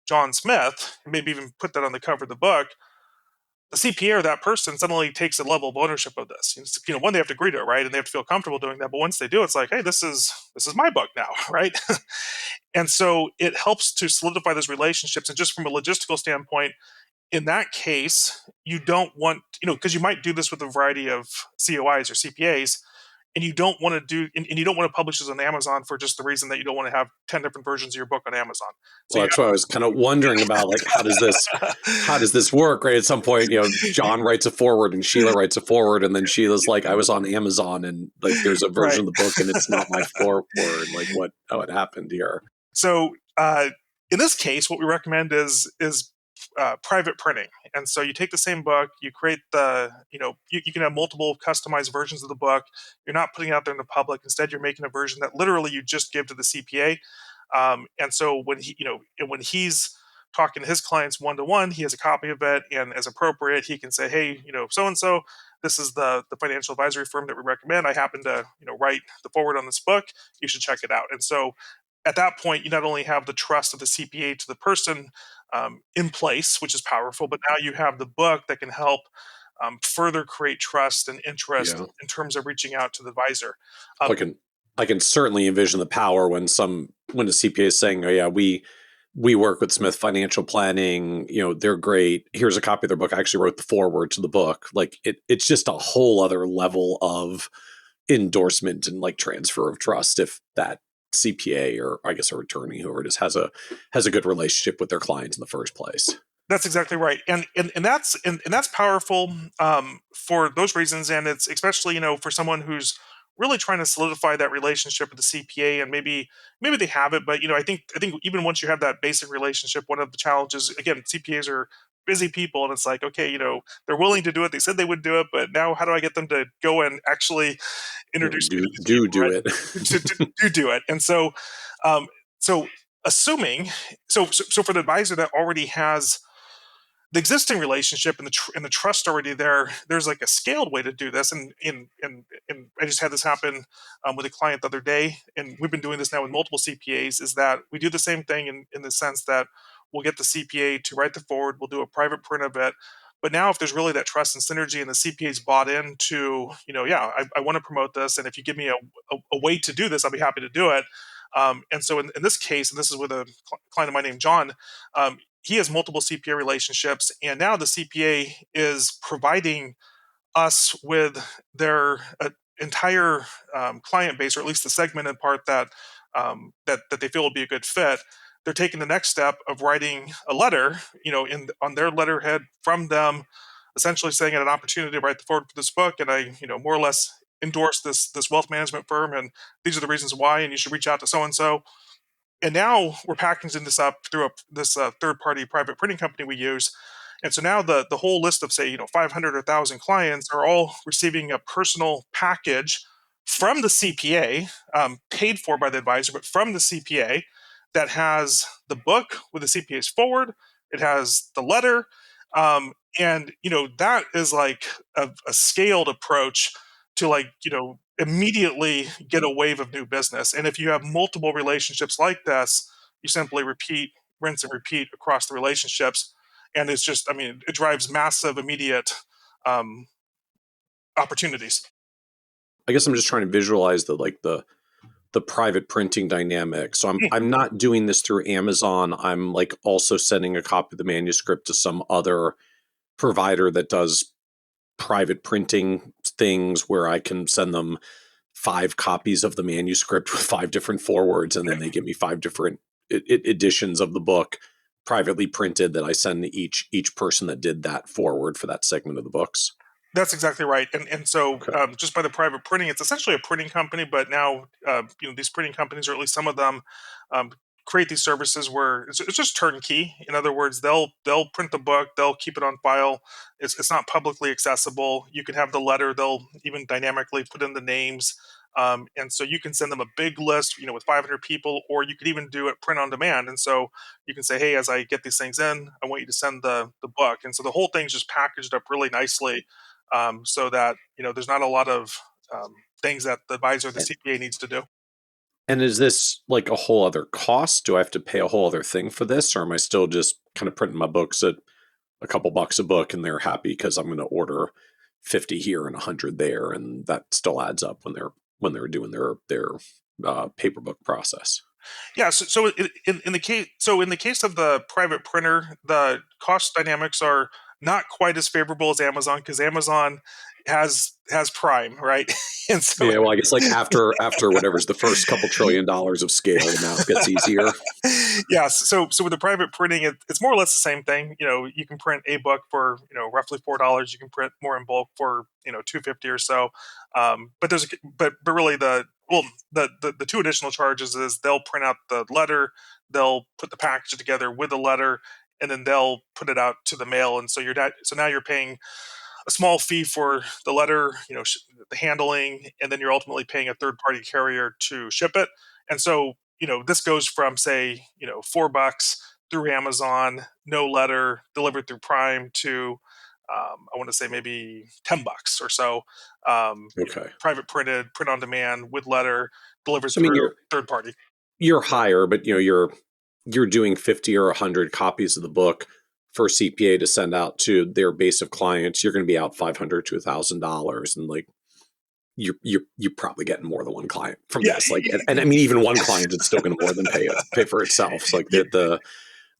C: John Smith, and maybe even put that on the cover of the book, the CPA or that person suddenly takes a level of ownership of this. One, they have to agree to it, right, and they have to feel comfortable doing that. But once they do, it's like, hey, this is my book now, right? And so it helps to solidify those relationships. And just from a logistical standpoint, in that case, you don't want, because you might do this with a variety of COIs or CPAs, and you don't want to and you don't want to publish this on Amazon for just the reason that you don't want to have 10 different versions of your book on Amazon. So
B: Well,
C: you
B: that's what I was kind of wondering about, like, how does this work, right? At some point, John writes a forward and Sheila writes a forward, and then Sheila's like, I was on Amazon and like there's a version
C: right.
B: of the book and it's not my forward. Like what happened here?
C: So in this case, what we recommend is private printing. And so you take the same book, you create you can have multiple customized versions of the book. You're not putting it out there in the public. Instead, you're making a version that literally you just give to the CPA. And so when he's talking to his clients one to one, he has a copy of it, and as appropriate, he can say, hey, so and so, this is the financial advisory firm that we recommend. I happen to write the forward on this book. You should check it out. And so at that point, you not only have the trust of the CPA to the person in place, which is powerful, but now you have the book that can help further create trust and interest
B: Yeah.
C: in terms of reaching out to the advisor.
B: I can certainly envision the power when a CPA is saying, oh yeah, we work with Smith Financial Planning, they're great. Here's a copy of their book. I actually wrote the foreword to the book. Like it's just a whole other level of endorsement and like transfer of trust if that CPA, or I guess a attorney, whoever it is, has a good relationship with their clients in the first place.
C: That's exactly right, and that's powerful for those reasons, and it's especially for someone who's really trying to solidify that relationship with the CPA, and maybe they have it, but I think even once you have that basic relationship, one of the challenges, again, CPAs are busy people, and it's like, okay, they're willing to do it. They said they would do it, but now how do I get them to go and actually introduce me to these people,
B: Do
C: right?
B: it.
C: to do it, and so so assuming so for the advisor that already has the existing relationship and the trust already there, there's like a scaled way to do this. And I just had this happen with a client the other day, and we've been doing this now with multiple CPAs. Is that we do the same thing in the sense that we'll get the CPA to write the forward, we'll do a private print of it. But now, if there's really that trust and synergy, and the CPA's bought into, yeah, I want to promote this, and if you give me a way to do this, I'll be happy to do it. And so, in this case, and this is with a client of mine named John, he has multiple CPA relationships, and now the CPA is providing us with their entire client base, or at least the segmented part that they feel will be a good fit. They're taking the next step of writing a letter, on their letterhead from them, essentially saying, "I had an opportunity to write the forward for this book, and I, more or less endorse this wealth management firm, and these are the reasons why, and you should reach out to so and so." And now we're packaging this up through this third-party private printing company we use. And so now the whole list of, say, 500 or 1,000 clients are all receiving a personal package from the CPA, paid for by the advisor, but from the CPA, that has the book with the CPA's forward. It has the letter. And that is like a scaled approach to, like, immediately get a wave of new business. And if you have multiple relationships like this, you simply repeat, rinse and repeat across the relationships. And it's just, I mean, it drives massive immediate um, opportunities.
B: I guess I'm just trying to visualize the private printing dynamic. So I'm not doing this through Amazon. I'm like also sending a copy of the manuscript to some other provider that does private printing things, where I can send them 5 copies of the manuscript with 5 different forwards, and then they give me 5 different editions of the book privately printed that I send to each person that did that forward for that segment of the books.
C: That's exactly right, and so
B: Okay.
C: just by the private printing, it's essentially a printing company. But now, these printing companies, or at least some of them, um, create these services where it's just turnkey. In other words, they'll print the book, they'll keep it on file. It's not publicly accessible. You can have the letter; they'll even dynamically put in the names And so you can send them a big list, with 500 people, or you could even do it print on demand. And so you can say, hey, as I get these things in, I want you to send the book. And so the whole thing's just packaged up really nicely, so that, there's not a lot of things that the advisor, the
B: And,
C: CPA needs to do.
B: and is this like a whole other cost? Do I have to pay a whole other thing for this? Or am I still just kind of printing my books at a couple bucks a book and they're happy because I'm going to order 50 here and 100 there, and that still adds up when they're doing their paper book process?
C: Yeah. So in the case of the private printer, the cost dynamics are not quite as favorable as Amazon, because Amazon has Prime, right? And so
B: Yeah, well, I guess like after whatever's the first couple $1 trillion of scale, the math gets easier.
C: yeah, so with the private printing, it's more or less the same thing. You can print a book for roughly $4. You can print more in bulk for $2.50 or so. But really the two additional charges is they'll print out the letter, they'll put the package together with the letter, and then they'll put it out to the mail. And so now you're paying a small fee for the letter, the handling, and then you're ultimately paying a third party carrier to ship it. And so, this goes from, say, $4 through Amazon, no letter, delivered through Prime, to I want to say maybe $10 or so,
B: Okay.
C: private printed, print on demand with letter, delivered
B: So I mean,
C: through third party.
B: you're higher, but you're doing 50 or 100 copies of the book for CPA to send out to their base of clients. You're going to be out $500 to $1,000, and like you're probably getting more than one client from
C: Yeah.
B: this. Like, and I mean, even one client is still going to more than pay for itself. So like the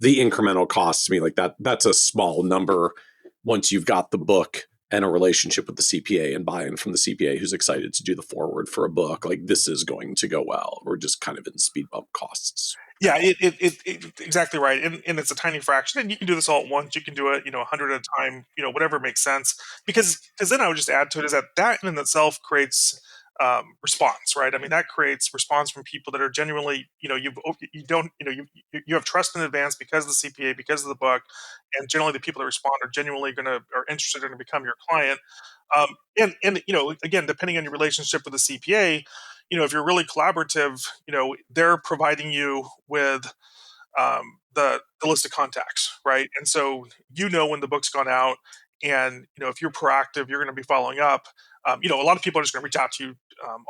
B: incremental costs to me, like that's a small number once you've got the book and a relationship with the CPA and buy-in from the CPA who's excited to do the forward for a book. Like, this is going to go well. We're just kind of in speed bump costs
C: Yeah,
B: now.
C: exactly right, and it's a tiny fraction, and you can do this all at once. You can do it, 100 at a time, whatever makes sense. Because then I would just add to it is that in itself creates response, right? I mean, that creates response from people that are genuinely, you don't, you have trust in advance because of the CPA, because of the book, and generally the people that respond are genuinely are interested in to become your client. And again, depending on your relationship with the CPA, if you're really collaborative, they're providing you with the list of contacts, right? And so when the book's gone out, and if you're proactive, you're going to be following up. A lot of people are just going to reach out to you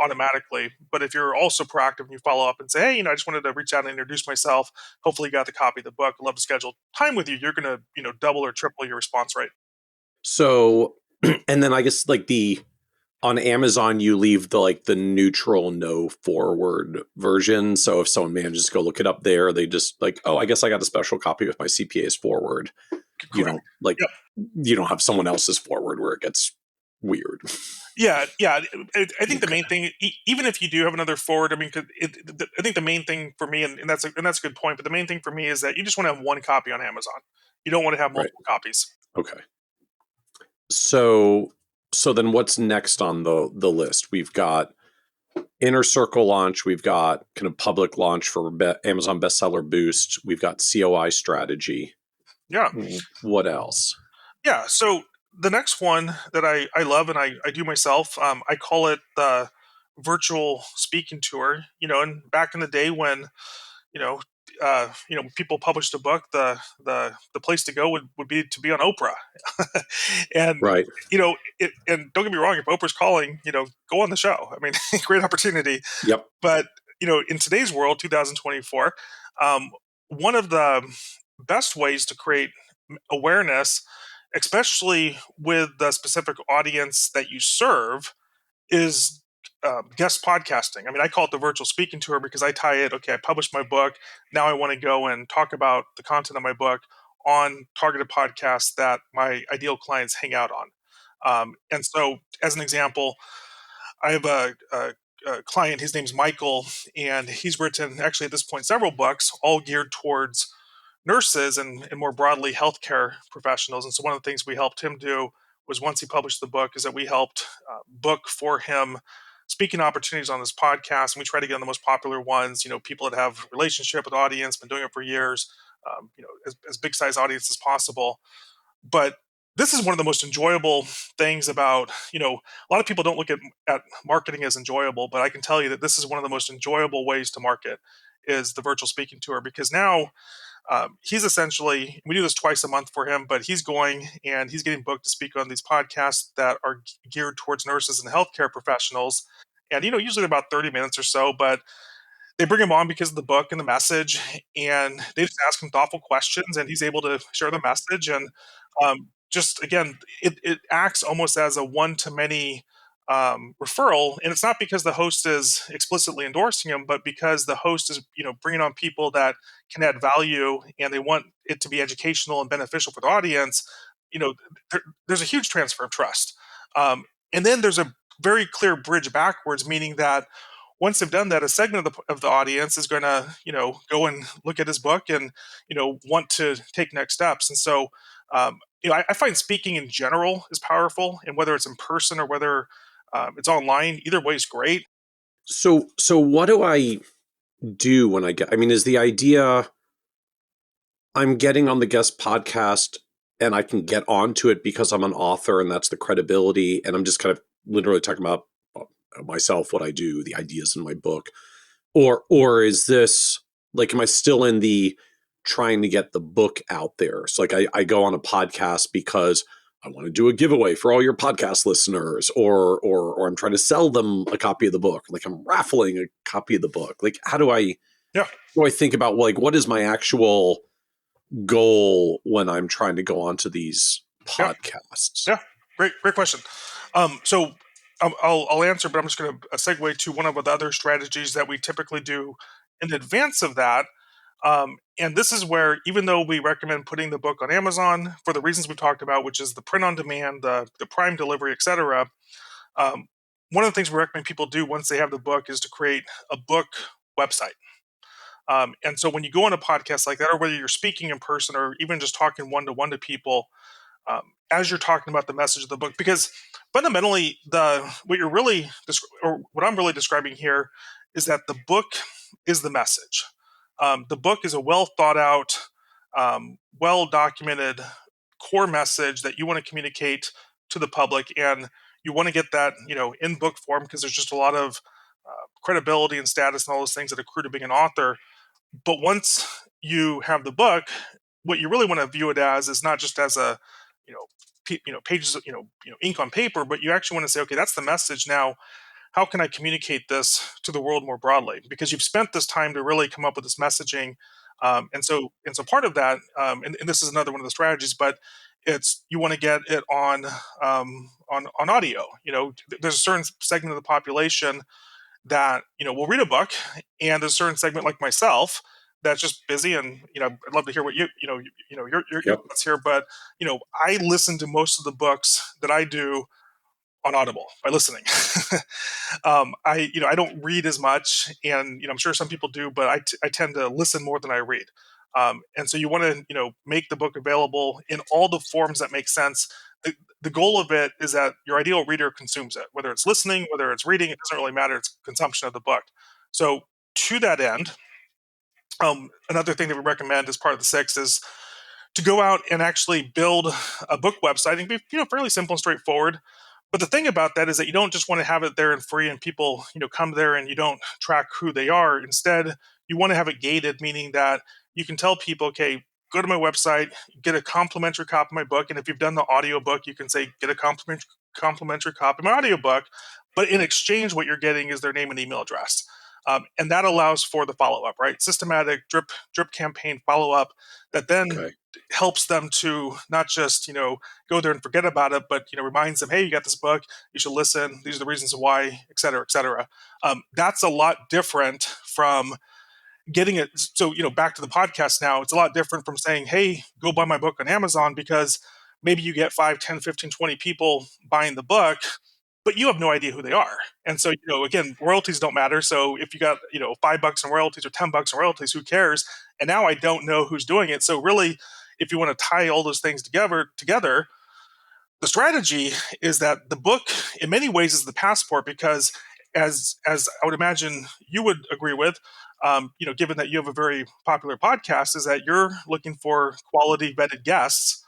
C: automatically, but if you're also proactive and you follow up and say, hey, I just wanted to reach out and introduce myself. Hopefully, you got the copy of the book. I'd love to schedule time with you. You're going to double or triple your response rate.
B: So, and then I guess like on Amazon, you leave the neutral no forward version. So if someone manages to go look it up there, they just like, oh, I guess I got a special copy with my CPA's forward. You
C: Correct.
B: don't like,
C: Yep.
B: you don't have someone else's forward where it gets weird.
C: Yeah, yeah. I think the
B: Okay.
C: main thing, even if you do have another forward, I mean, I think the main thing for me, and that's a good point. But the main thing for me is that you just want to have one copy on Amazon. You don't want to have
B: Right.
C: multiple copies.
B: Okay. So then what's next on the list? We've got inner circle launch. We've got kind of public launch for Amazon bestseller boost. We've got COI strategy.
C: Yeah,
B: What else?
C: yeah. So the next one that I love and I do myself, I call it the virtual speaking tour. And back in the day when you know, people published a book, the place to go would be to be on Oprah, and
B: Right.
C: and don't get me wrong, if Oprah's calling, go on the show. I mean, great opportunity.
B: Yep.
C: But in today's world, 2024, um, one of the best ways to create awareness, especially with the specific audience that you serve, is guest podcasting. I mean, I call it the virtual speaking tour because I tie it. Okay, I published my book. Now I want to go and talk about the content of my book on targeted podcasts that my ideal clients hang out on. And so, as an example, I have a client. His name's Michael, and he's written actually at this point several books, all geared towards nurses and more broadly healthcare professionals. And so one of the things we helped him do was, once he published the book, is that we helped book for him speaking opportunities on this podcast, and we try to get on the most popular ones. People that have relationship with audience, been doing it for years. As big size audience as possible. But this is one of the most enjoyable things about, a lot of people don't look at marketing as enjoyable, but I can tell you that this is one of the most enjoyable ways to market is the virtual speaking tour, because now he's essentially, we do this twice a month for him, but he's going and he's getting booked to speak on these podcasts that are geared towards nurses and healthcare professionals. And, usually they're about 30 minutes or so, but they bring him on because of the book and the message, and they just ask him thoughtful questions, and he's able to share the message. And just again, it acts almost as a one to many referral, and it's not because the host is explicitly endorsing him, but because the host is bringing on people that can add value, and they want it to be educational and beneficial for the audience. You know, there's a huge transfer of trust, and then there's a very clear bridge backwards, meaning that once they've done that, a segment of the audience is going to, go and look at his book and, want to take next steps. And so, I find speaking in general is powerful, and whether it's in person or whether it's online, either way is great.
B: So what do I do when I get? I mean, is the idea I'm getting on the guest podcast and I can get onto it because I'm an author and that's the credibility, and I'm just kind of literally talking about myself, what I do, the ideas in my book, or is this like, am I still in the trying to get the book out there? So like I go on a podcast because I want to do a giveaway for all your podcast listeners, or I'm trying to sell them a copy of the book, like I'm raffling a copy of the book. Like how do I
C: Yeah.
B: think about, like, what is my actual goal when I'm trying to go onto these
C: Yeah.
B: podcasts?
C: Yeah. Great question. So I'll answer, but I'm just going to segue to one of the other strategies that we typically do in advance of that. And this is where, even though we recommend putting the book on Amazon for the reasons we've talked about, which is the print on demand, the Prime delivery, etc., one of the things we recommend people do once they have the book is to create a book website. And so when you go on a podcast like that, or whether you're speaking in person or even just talking one to one to people, as you're talking about the message of the book, because fundamentally, what I'm really describing here is that the book is the message. The book is a well thought out, well documented core message that you want to communicate to the public, and you want to get that in book form, because there's just a lot of credibility and status and all those things that accrue to being an author. But once you have the book, what you really want to view it as is not just as a you know pages of ink on paper, but you actually want to say, okay, that's the message. Now, how can I communicate this to the world more broadly? Because you've spent this time to really come up with this messaging, and so part of that, and this is another one of the strategies, but it's, you want to get it on audio. There's a certain segment of the population that will read a book, and there's a certain segment like myself that's just busy, and I'd love to hear what your
B: Yep.
C: thoughts here. But I listen to most of the books that I do on Audible by listening. I don't read as much, and I'm sure some people do, but I tend to listen more than I read. And so you want to make the book available in all the forms that make sense. The goal of it is that your ideal reader consumes it, whether it's listening, whether it's reading. It doesn't really matter. It's consumption of the book. So to that end, another thing that we recommend as part of the six is to go out and actually build a book website, and be fairly simple and straightforward. But the thing about that is that you don't just want to have it there and free, and people come there and you don't track who they are. Instead, you want to have it gated, meaning that you can tell people, okay, go to my website, get a complimentary copy of my book, and if you've done the audio book, you can say, get a complimentary copy of my audio book. But in exchange, what you're getting is their name and email address. And that allows for the follow-up, right? Systematic drip campaign follow-up that then
B: Okay.
C: helps them to not just go there and forget about it, but reminds them, hey, you got this book, you should listen, these are the reasons why, et cetera, et cetera. That's a lot different from getting it. So back to the podcast now, it's a lot different from saying, hey, go buy my book on Amazon, because maybe you get 5, 10, 15, 20 people buying the book, but you have no idea who they are. And so again, royalties don't matter. So if you got $5 in royalties or $10 in royalties, who cares? And now I don't know who's doing it. So really, if you want to tie all those things together, the strategy is that the book in many ways is the passport, because as I would imagine you would agree with, given that you have a very popular podcast, is that you're looking for quality vetted guests.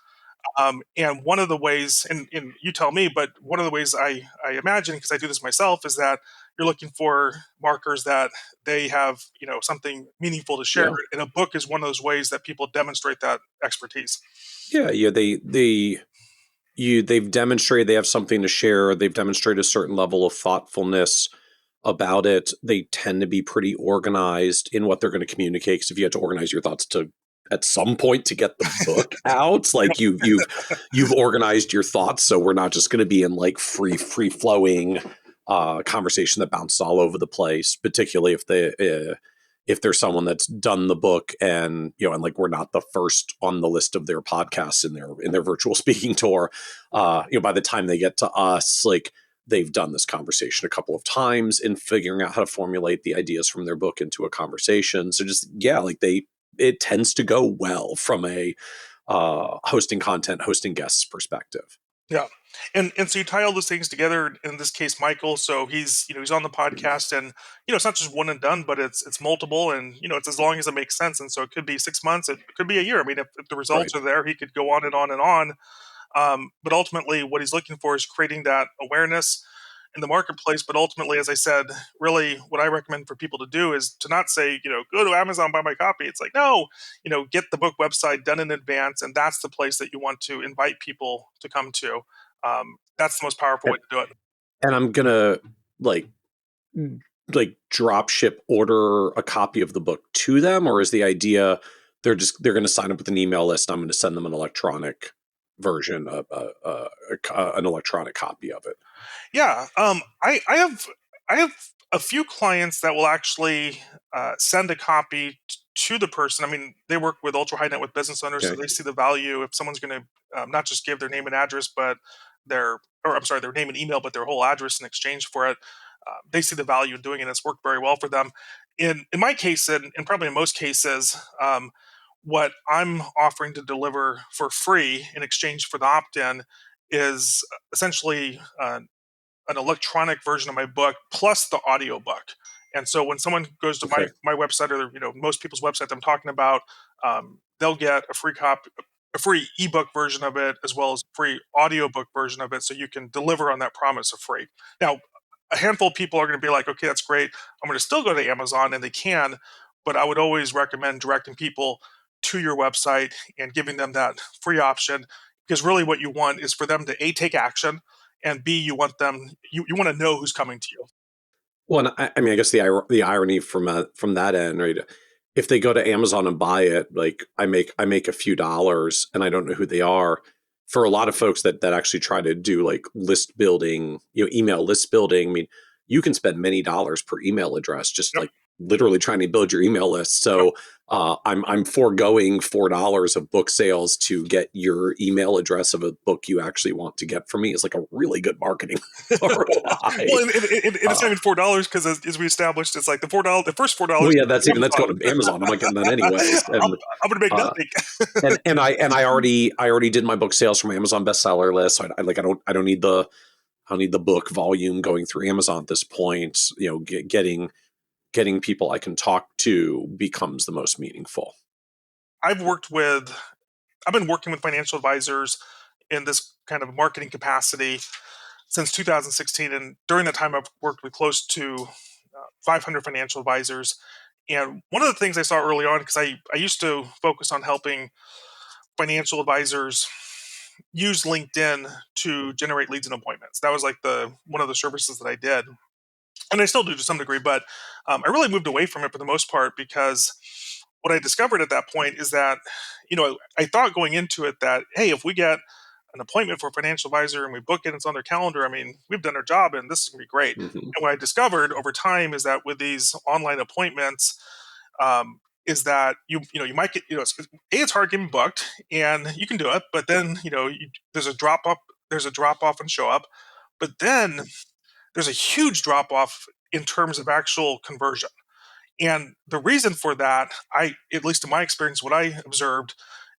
C: And one of the ways, and you tell me, but one of the ways I imagine, because I do this myself, is that you're looking for markers that they have, something meaningful to share.
B: Yeah.
C: And a book is one of those ways that people demonstrate that expertise.
B: Yeah. Yeah. They've demonstrated they have something to share. They've demonstrated a certain level of thoughtfulness about it. They tend to be pretty organized in what they're going to communicate. Because if you had to organize your thoughts to at some point to get the book out, like you've organized your thoughts, so we're not just going to be in like free flowing conversation that bounces all over the place. Particularly if there's someone that's done the book and and like we're not the first on the list of their podcasts in their virtual speaking tour. By the time they get to us, like they've done this conversation a couple of times in figuring out how to formulate the ideas from their book into a conversation. So just, like it tends to go well from a hosting content, hosting guests perspective.
C: Yeah. And so you tie all those things together, in this case, Michael. So he's on the podcast, and it's not just one and done, but it's multiple, and it's as long as it makes sense. And so it could be 6 months, it could be a year. I mean, if the results
B: Right.
C: are there, he could go on and on and on. But ultimately, what he's looking for is creating that awareness in the marketplace. But ultimately, as I said, really what I recommend for people to do is to not say, go to Amazon, buy my copy. It's like, no, get the book website done in advance. And that's the place that you want to invite people to come to. That's the most powerful way to do it.
B: And I'm going to like drop ship order a copy of the book to them, or is the idea they're going to sign up with an email list? I'm going to send them an electronic version of an electronic copy of it.
C: Yeah. I have a few clients that will actually send a copy to the person. I mean, they work with ultra high net worth business owners, so
B: Okay.
C: they see the value. If someone's going to not just give their name and address, but their name and email, but their whole address in exchange for it, they see the value in doing it. It's worked very well for them. In my case, and probably in most cases, what I'm offering to deliver for free in exchange for the opt-in is essentially an electronic version of my book plus the audio book. And so when someone goes to
B: Okay.
C: my website, or most people's website I'm talking about, they'll get a free copy, a free ebook version of it, as well as free audiobook version of it, so you can deliver on that promise of free. Now, a handful of people are going to be like, okay, that's great, I'm going to still go to Amazon, and they can, but I would always recommend directing people to your website and giving them that free option, because really what you want is for them to take action, and B, you want them, you want to know who's coming to you.
B: Well, and I mean, I guess the irony from that end, right? If they go to Amazon and buy it, like I make a few dollars, and I don't know who they are. For a lot of folks that actually try to do like list building, email list building, I mean, you can spend many dollars per email address just
C: Yep.
B: like literally trying to build your email list. So I'm foregoing $4 of book sales to get your email address of a book you actually want to get from me is like a really good marketing ROI.
C: Well, and it's not even $4, because as we established, it's like the first $4.
B: Well, yeah, that's going to Amazon. I'm not getting that anyways.
C: I'm,
B: And
C: I'm going to make
B: uh,
C: nothing.
B: I already did my book sales from Amazon bestseller list. So I don't need the book volume going through Amazon at this point. Getting people I can talk to becomes the most meaningful.
C: I've been working with financial advisors in this kind of marketing capacity since 2016, and during that time, I've worked with close to 500 financial advisors. And one of the things I saw early on, because I used to focus on helping financial advisors use LinkedIn to generate leads and appointments. That was like the one of the services that I did, and I still do to some degree. But I really moved away from it for the most part, because what I discovered at that point is that, I thought going into it that, hey, if we get an appointment for a financial advisor and we book it and it's on their calendar, I mean, we've done our job and this is going to be great.
B: Mm-hmm.
C: And what I discovered over time is that with these online appointments, is that you might get, it's hard getting booked, and you can do it, but then there's a drop off and show up, but then there's a huge drop off in terms of actual conversion. And the reason for that, at least in my experience, what I observed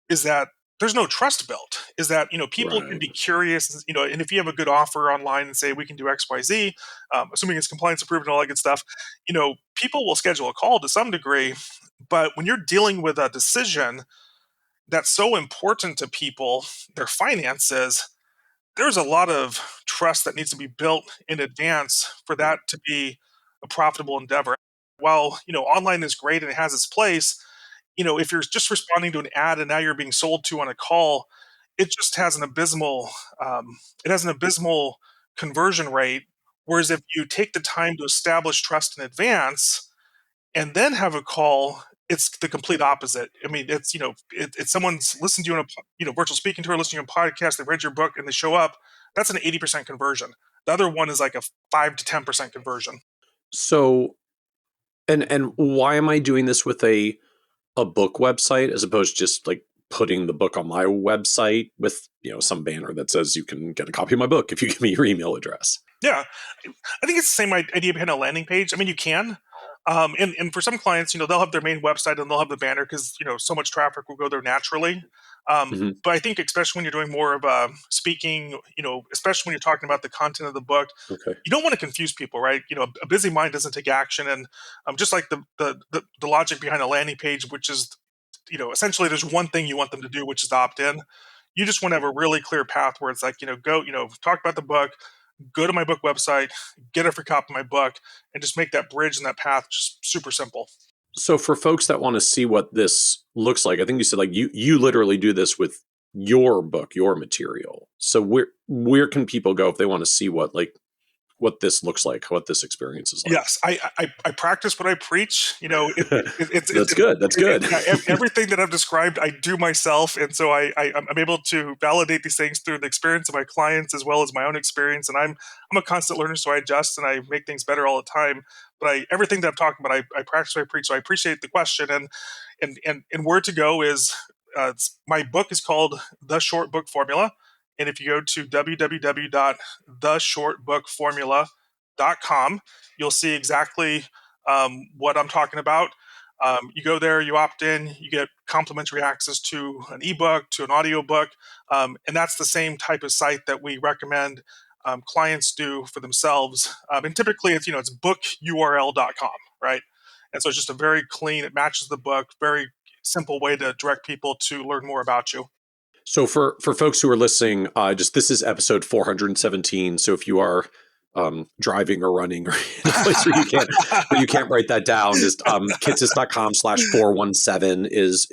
C: is that there's no trust built. Is that people can
B: Right.
C: be curious, and if you have a good offer online and say we can do X, Y, Z, assuming it's compliance approved and all that good stuff, people will schedule a call to some degree. But when you're dealing with a decision, that's so important to people, their finances, there's a lot of trust that needs to be built in advance for that to be a profitable endeavor. While, online is great and it has its place, if you're just responding to an ad and now you're being sold to on a call, it just has an abysmal, it has an abysmal conversion rate. Whereas if you take the time to establish trust in advance and then have a call, it's the complete opposite. I mean, it's someone's listened to you on virtual speaking tour, listening to a podcast, they read your book, and they show up. That's an 80% conversion. The other one is like a 5 to 10% conversion.
B: So, and why am I doing this with a book website as opposed to just like putting the book on my website with some banner that says you can get a copy of my book if you give me your email address?
C: Yeah, I think it's the same idea behind a landing page. I mean, you can. And for some clients, they'll have their main website and they'll have the banner because, so much traffic will go there naturally.
B: Hmm.
C: But I think especially when you're doing more of speaking, especially when you're talking about the content of the book,
B: Okay.
C: you don't want to confuse people, right? A busy mind doesn't take action. And just like the logic behind a landing page, which is, essentially there's one thing you want them to do, which is to opt in. You just want to have a really clear path where it's like, go, talk about the book, go to my book website, get a free copy of my book, and just make that bridge and that path just super simple.
B: So for folks that want to see what this looks like, I think you said like you literally do this with your book, your material. So where can people go if they want to see what this looks like, what this experience is like?
C: Yes, I practice what I preach.
B: That's good. That's good.
C: Everything that I've described, I do myself, and so I'm able to validate these things through the experience of my clients as well as my own experience. And I'm a constant learner, so I adjust and I make things better all the time. But everything that I'm talking about, I practice what I preach. So I appreciate the question, and where to go is my book is called The Short Book Formula. And if you go to www.theshortbookformula.com, you'll see exactly what I'm talking about. You go there, you opt in, you get complimentary access to an ebook, to an audiobook, and that's the same type of site that we recommend clients do for themselves. And typically, it's bookurl.com, right? And so it's just a very clean, it matches the book, very simple way to direct people to learn more about you.
B: So for folks who are listening, just this is episode 417. So if you are driving or running or in a place where you can't write that down, just kitsis.com/417 is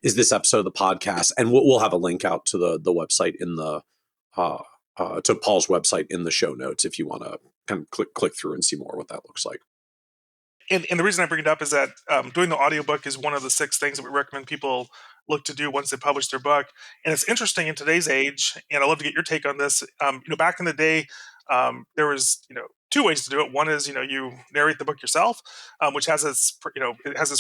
B: this episode of the podcast, and we'll have a link out to the website in the to Paul's website in the show notes if you want to kind of click through and see more what that looks like.
C: And the reason I bring it up is that doing the audiobook is one of the 6 things that we recommend people look to do once they publish their book. And it's interesting in today's age, and I'd love to get your take on this. Back in the day, there was 2 ways to do it. One is you narrate the book yourself, which has its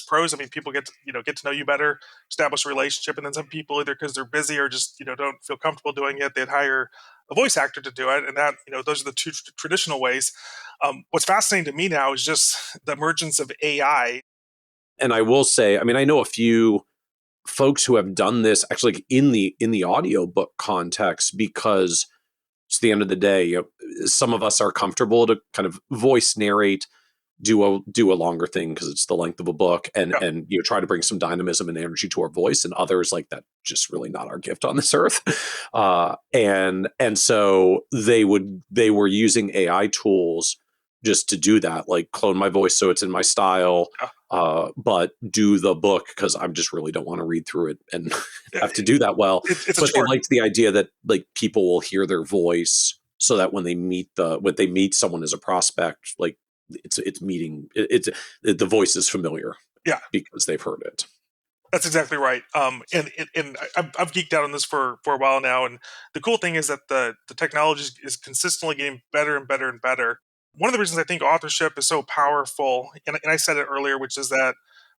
C: pros. I mean, people get to know you better, establish a relationship, and then some people either because they're busy or just don't feel comfortable doing it, they'd hire a voice actor to do it, and that those are the 2 traditional ways. What's fascinating to me now is just the emergence of AI.
B: And I will say, I mean, I know a few folks who have done this actually in the audiobook context, because it's the end of the day, some of us are comfortable to kind of voice narrate, do a longer thing because it's the length of a book, and
C: Yeah.
B: and try to bring some dynamism and energy to our voice, and others like that just really not our gift on this earth. And so they were using AI tools just to do that, like clone my voice so it's in my style, but do the book because I just really don't want to read through it and have to do that well.
C: It's a
B: But they
C: chore.
B: liked the idea that like people will hear their voice so that when they meet someone as a prospect, like it's meeting the voice is familiar,
C: Yeah.
B: because they've heard it.
C: That's exactly right. And I've geeked out on this for a while now. And the cool thing is that the technology is consistently getting better and better and better. One of the reasons I think authorship is so powerful, and I said it earlier, which is that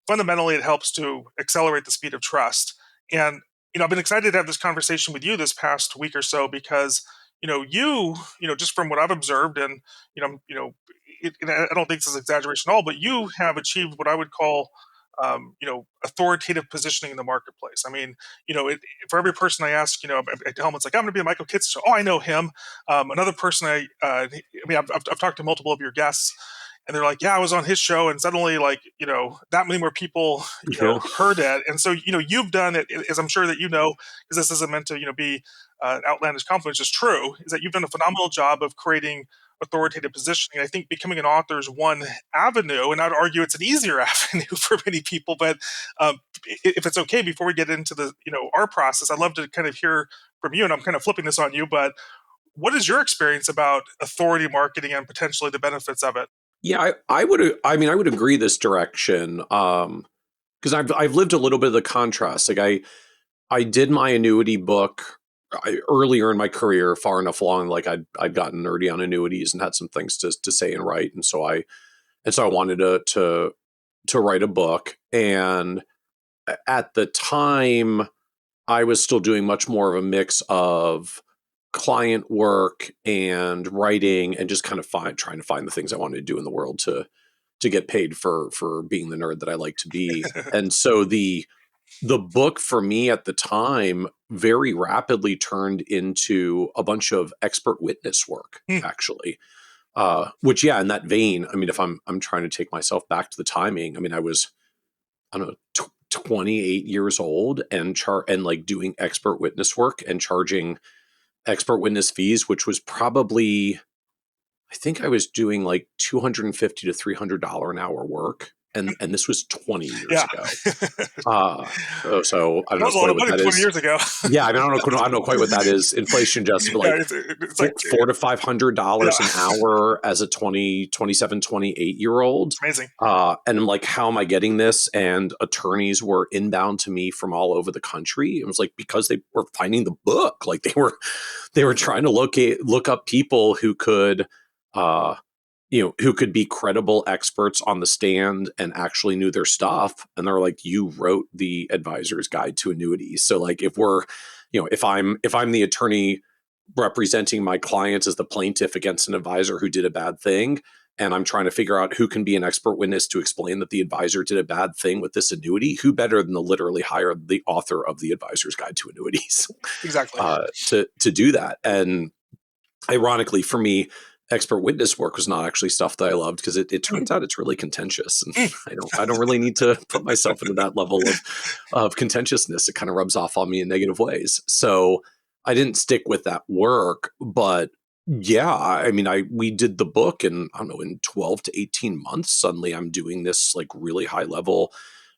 C: fundamentally it helps to accelerate the speed of trust. And I've been excited to have this conversation with you this past week or so because just from what I've observed, and and I don't think this is exaggeration at all, but you have achieved what I would call authoritative positioning in the marketplace. I mean, for every person I ask, I tell them it's like, I'm going to be a Michael Kitts. Oh, I know him. Another person I've talked to multiple of your guests, and they're like, yeah, I was on his show, and suddenly, like, that many more people,
B: Yeah.
C: heard it. And so, you've done it, as I'm sure that because this isn't meant to, be an outlandish compliment, it's just true, is that you've done a phenomenal job of creating authoritative positioning. I think becoming an author is one avenue, and I'd argue it's an easier avenue for many people. But if it's okay, before we get into the, our process, I'd love to kind of hear from you, and I'm kind of flipping this on you, but what is your experience about authority marketing and potentially the benefits of it?
B: Yeah, I would agree this direction. Because I've lived a little bit of the contrast. Like I did my annuity book earlier in my career, far enough along, like I'd gotten nerdy on annuities and had some things to say and write, and so I wanted to write a book. And at the time, I was still doing much more of a mix of client work and writing, and just kind of trying to find the things I wanted to do in the world to get paid for being the nerd that I like to be. And so the book for me at the time very rapidly turned into a bunch of expert witness work,
C: Hmm.
B: actually. Which, yeah, in that vein, I mean, if I'm trying to take myself back to the timing, I mean, I don't know, 28 years old and like doing expert witness work and charging expert witness fees, which was probably, I think I was doing like $250 to $300 an hour work. And this was 20 years
C: Yeah.
B: ago. So I don't
C: That
B: know
C: was a lot
B: quite
C: of
B: what
C: money
B: that
C: 20
B: is.
C: years ago.
B: Yeah, I mean, I don't know quite what that is. Inflation adjusted, but
C: Yeah,
B: like
C: it's like,
B: four to $500 an
C: yeah,
B: hour as a 27, 28 year old.
C: it's amazing.
B: And I'm like, how am I getting this? And attorneys were inbound to me from all over the country. It was like, because they were finding the book, like they were trying to look up people who could, uh, who could be credible experts on the stand and actually knew their stuff. And they're like, you wrote the Advisor's Guide to Annuities. So like, if I'm the attorney representing my clients as the plaintiff against an advisor who did a bad thing, and I'm trying to figure out who can be an expert witness to explain that the advisor did a bad thing with this annuity, who better than to literally hire the author of the Advisor's Guide to Annuities
C: Exactly.
B: to do that. And ironically for me, expert witness work was not actually stuff that I loved, because it turns out it's really contentious, and I don't really need to put myself into that level of contentiousness. It kind of rubs off on me in negative ways. So I didn't stick with that work. But yeah, I mean, we did the book, and I don't know, in 12 to 18 months, suddenly I'm doing this like really high level,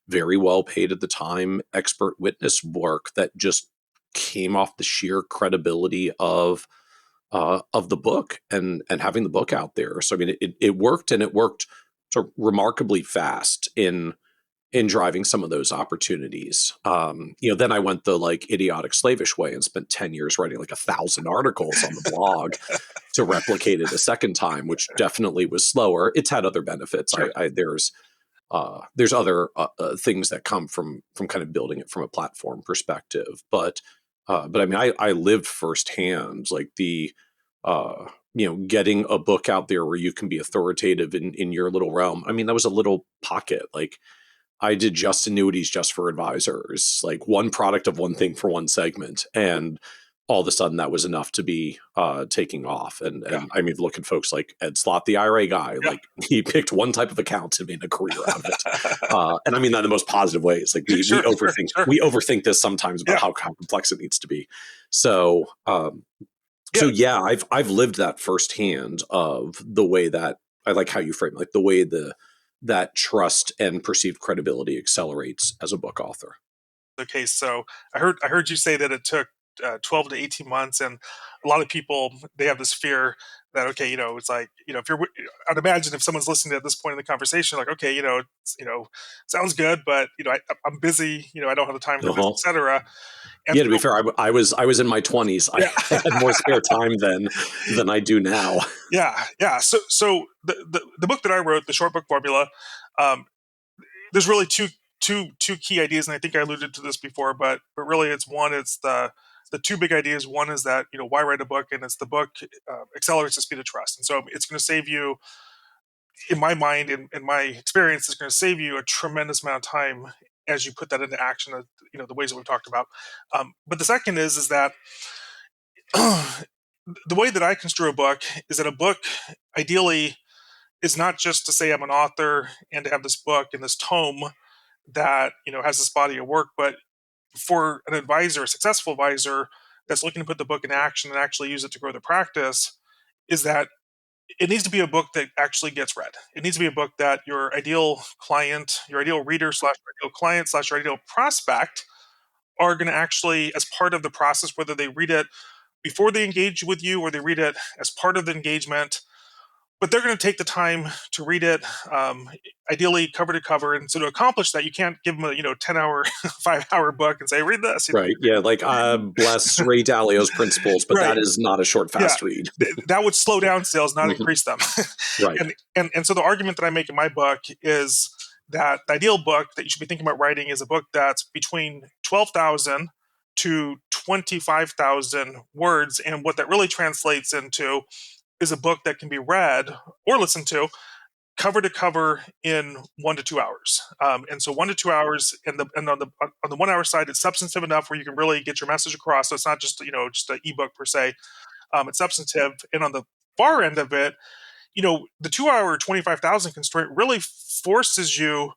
B: very well paid at the time expert witness work that just came off the sheer credibility of the book and having the book out there. So I mean, it worked, and it worked sort of remarkably fast in driving some of those opportunities. Then I went the like idiotic slavish way and spent 10 years writing like 1,000 articles on the blog to replicate it a second time, which definitely was slower. It's had other benefits.
C: Sure.
B: There's other things that come from kind of building it from a platform perspective, but I mean, I lived firsthand like the getting a book out there where you can be authoritative in your little realm. I mean, that was a little pocket. Like I did just annuities just for advisors, like one product of one thing for one segment, and all of a sudden that was enough to be taking off. And
C: Yeah.
B: I mean, look at folks like Ed Slott, the IRA guy,
C: Yeah.
B: like he picked one type of account and made a career out of it. And I mean that in the most positive ways. Like
C: Sure, sure.
B: we overthink this sometimes about
C: Yeah.
B: how complex it needs to be. So
C: Yeah.
B: yeah, I've lived that firsthand of the way that I like how you frame it, like the way that trust and perceived credibility accelerates as a book author.
C: Okay, so I heard you say that it took 12 to 18 months, and a lot of people, they have this fear that, okay, it's like, if you're, I'd imagine if someone's listening at this point in the conversation, like, okay, sounds good, but I'm busy, I don't have the time for this,
B: Uh-huh.
C: etc. And
B: Yeah, to be
C: so,
B: fair, I was in my 20s. I
C: yeah,
B: had more spare time than I do now.
C: yeah. So the book that I wrote, the short book formula, um, there's really two key ideas, and I think I alluded to this before, but really it's the two big ideas. One is that, why write a book, and it's the book accelerates the speed of trust, and so it's going to save you, in my mind, in my experience, it's going to save you a tremendous amount of time as you put that into action. The ways that we've talked about. But the second is that the way that I construe a book is that a book ideally is not just to say I'm an author and to have this book and this tome that has this body of work, but for an advisor, a successful advisor that's looking to put the book in action and actually use it to grow the practice, is that it needs to be a book that actually gets read. It needs to be a book that your ideal client, your ideal reader slash ideal client slash your ideal prospect are going to actually, as part of the process, whether they read it before they engage with you or they read it as part of the engagement, but they're going to take the time to read it, ideally cover to cover. And so to accomplish that, you can't give them a 10-hour, 5-hour book and say read this.
B: Right. Yeah. Like, bless Ray Dalio's principles, but
C: Right.
B: that is not a short,
C: Yeah.
B: fast read.
C: That would slow down sales, not
B: Mhm.
C: increase them.
B: Right.
C: And so the argument that I make in my book is that the ideal book that you should be thinking about writing is a book that's between 12,000 to 25,000 words. And what that really translates into is a book that can be read or listened to cover in 1 to 2 hours. And so 1 to 2 hours, and on the 1 hour side, it's substantive enough where you can really get your message across. So it's not just just an ebook per se. It's substantive, and on the far end of it, the 2 hour 25,000 constraint really forces you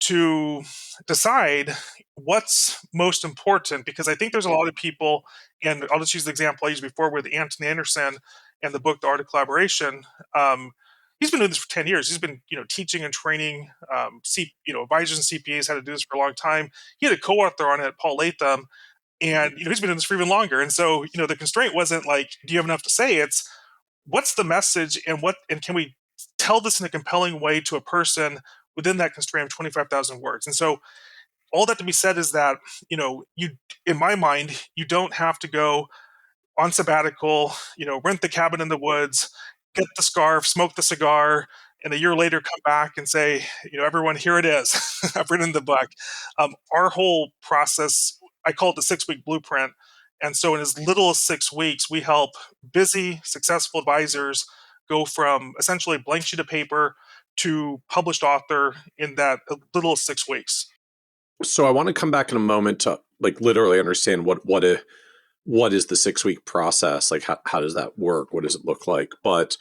C: to decide what's most important, because I think there's a lot of people, and I'll just use the example I used before with Anthony Anderson and the book The Art of Collaboration. He's been doing this for 10 years. He's been teaching and training advisors and CPAs how to do this for a long time. He had a co-author on it, Paul Latham, and he's been doing this for even longer. And so the constraint wasn't like, do you have enough to say? It's, what's the message, and can we tell this in a compelling way to a person within that constraint of 25,000 words? And so all that to be said is that you, in my mind, you don't have to go on sabbatical, rent the cabin in the woods, get the scarf, smoke the cigar, and a year later come back and say, everyone, here it is. I've written the book. Our whole process, I call it the 6-week blueprint. And so in as little as 6 weeks, we help busy, successful advisors go from essentially a blank sheet of paper to published author in that little as 6 weeks.
B: So I want to come back in a moment to like literally understand what is the 6-week process? Like, how does that work? What does it look like? But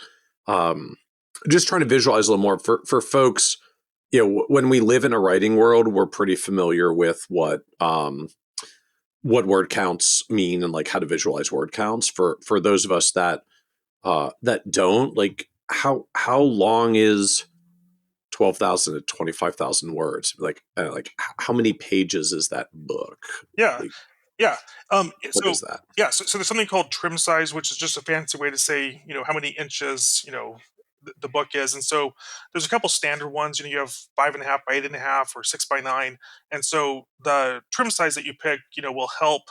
B: just trying to visualize a little more for folks. When we live in a writing world, we're pretty familiar with what word counts mean and like how to visualize word counts. For those of us that don't, like, how long is 12,000 to 25,000 words? Like how many pages is that book?
C: Yeah.
B: Like,
C: Yeah.
B: what is that?
C: Yeah. So there's something called trim size, which is just a fancy way to say, how many inches, the book is. And so there's a couple standard ones. You have 5.5 by 8.5 or 6 by 9. And so the trim size that you pick, will help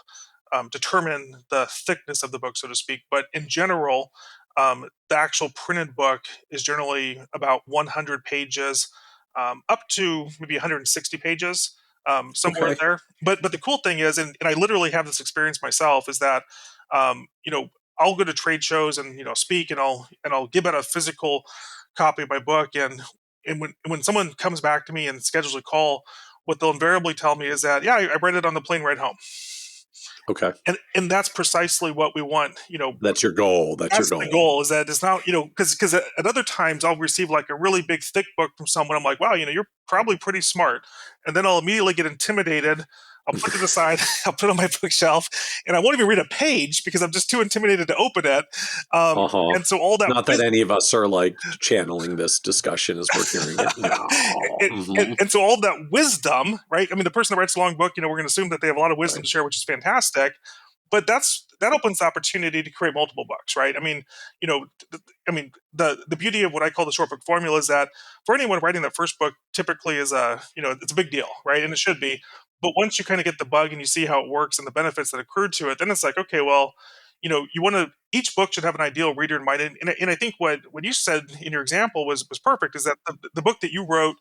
C: determine the thickness of the book, so to speak. But in general, the actual printed book is generally about 100 pages, up to maybe 160 pages, somewhere in
B: Okay.
C: there. But the cool thing is, and I literally have this experience myself, is that I'll go to trade shows and speak, and I'll give out a physical copy of my book, and when someone comes back to me and schedules a call, what they'll invariably tell me is that, yeah, I read it on the plane ride home.
B: Okay.
C: And that's precisely what we want.
B: That's your goal.
C: That's the goal, is that it's not, because at other times I'll receive like a really big, thick book from someone. I'm like, wow, you're probably pretty smart. And then I'll immediately get intimidated. I'll put it aside. I'll put it on my bookshelf, and I won't even read a page because I'm just too intimidated to open it. And so all that,
B: not that any of us are like channeling this discussion as we're hearing it now.
C: and so all that wisdom, right? I mean, the person that writes a long book, we're going to assume that they have a lot of wisdom to share, which is fantastic. But that opens the opportunity to create multiple books, right? I mean, the beauty of what I call the short book formula is that for anyone writing that first book, typically is it's a big deal, right? And it should be. But once you kind of get the bug and you see how it works and the benefits that accrue to it, then it's like, okay, well, you want to, each book should have an ideal reader in mind. And I think what you said in your example was perfect, is that the book that you wrote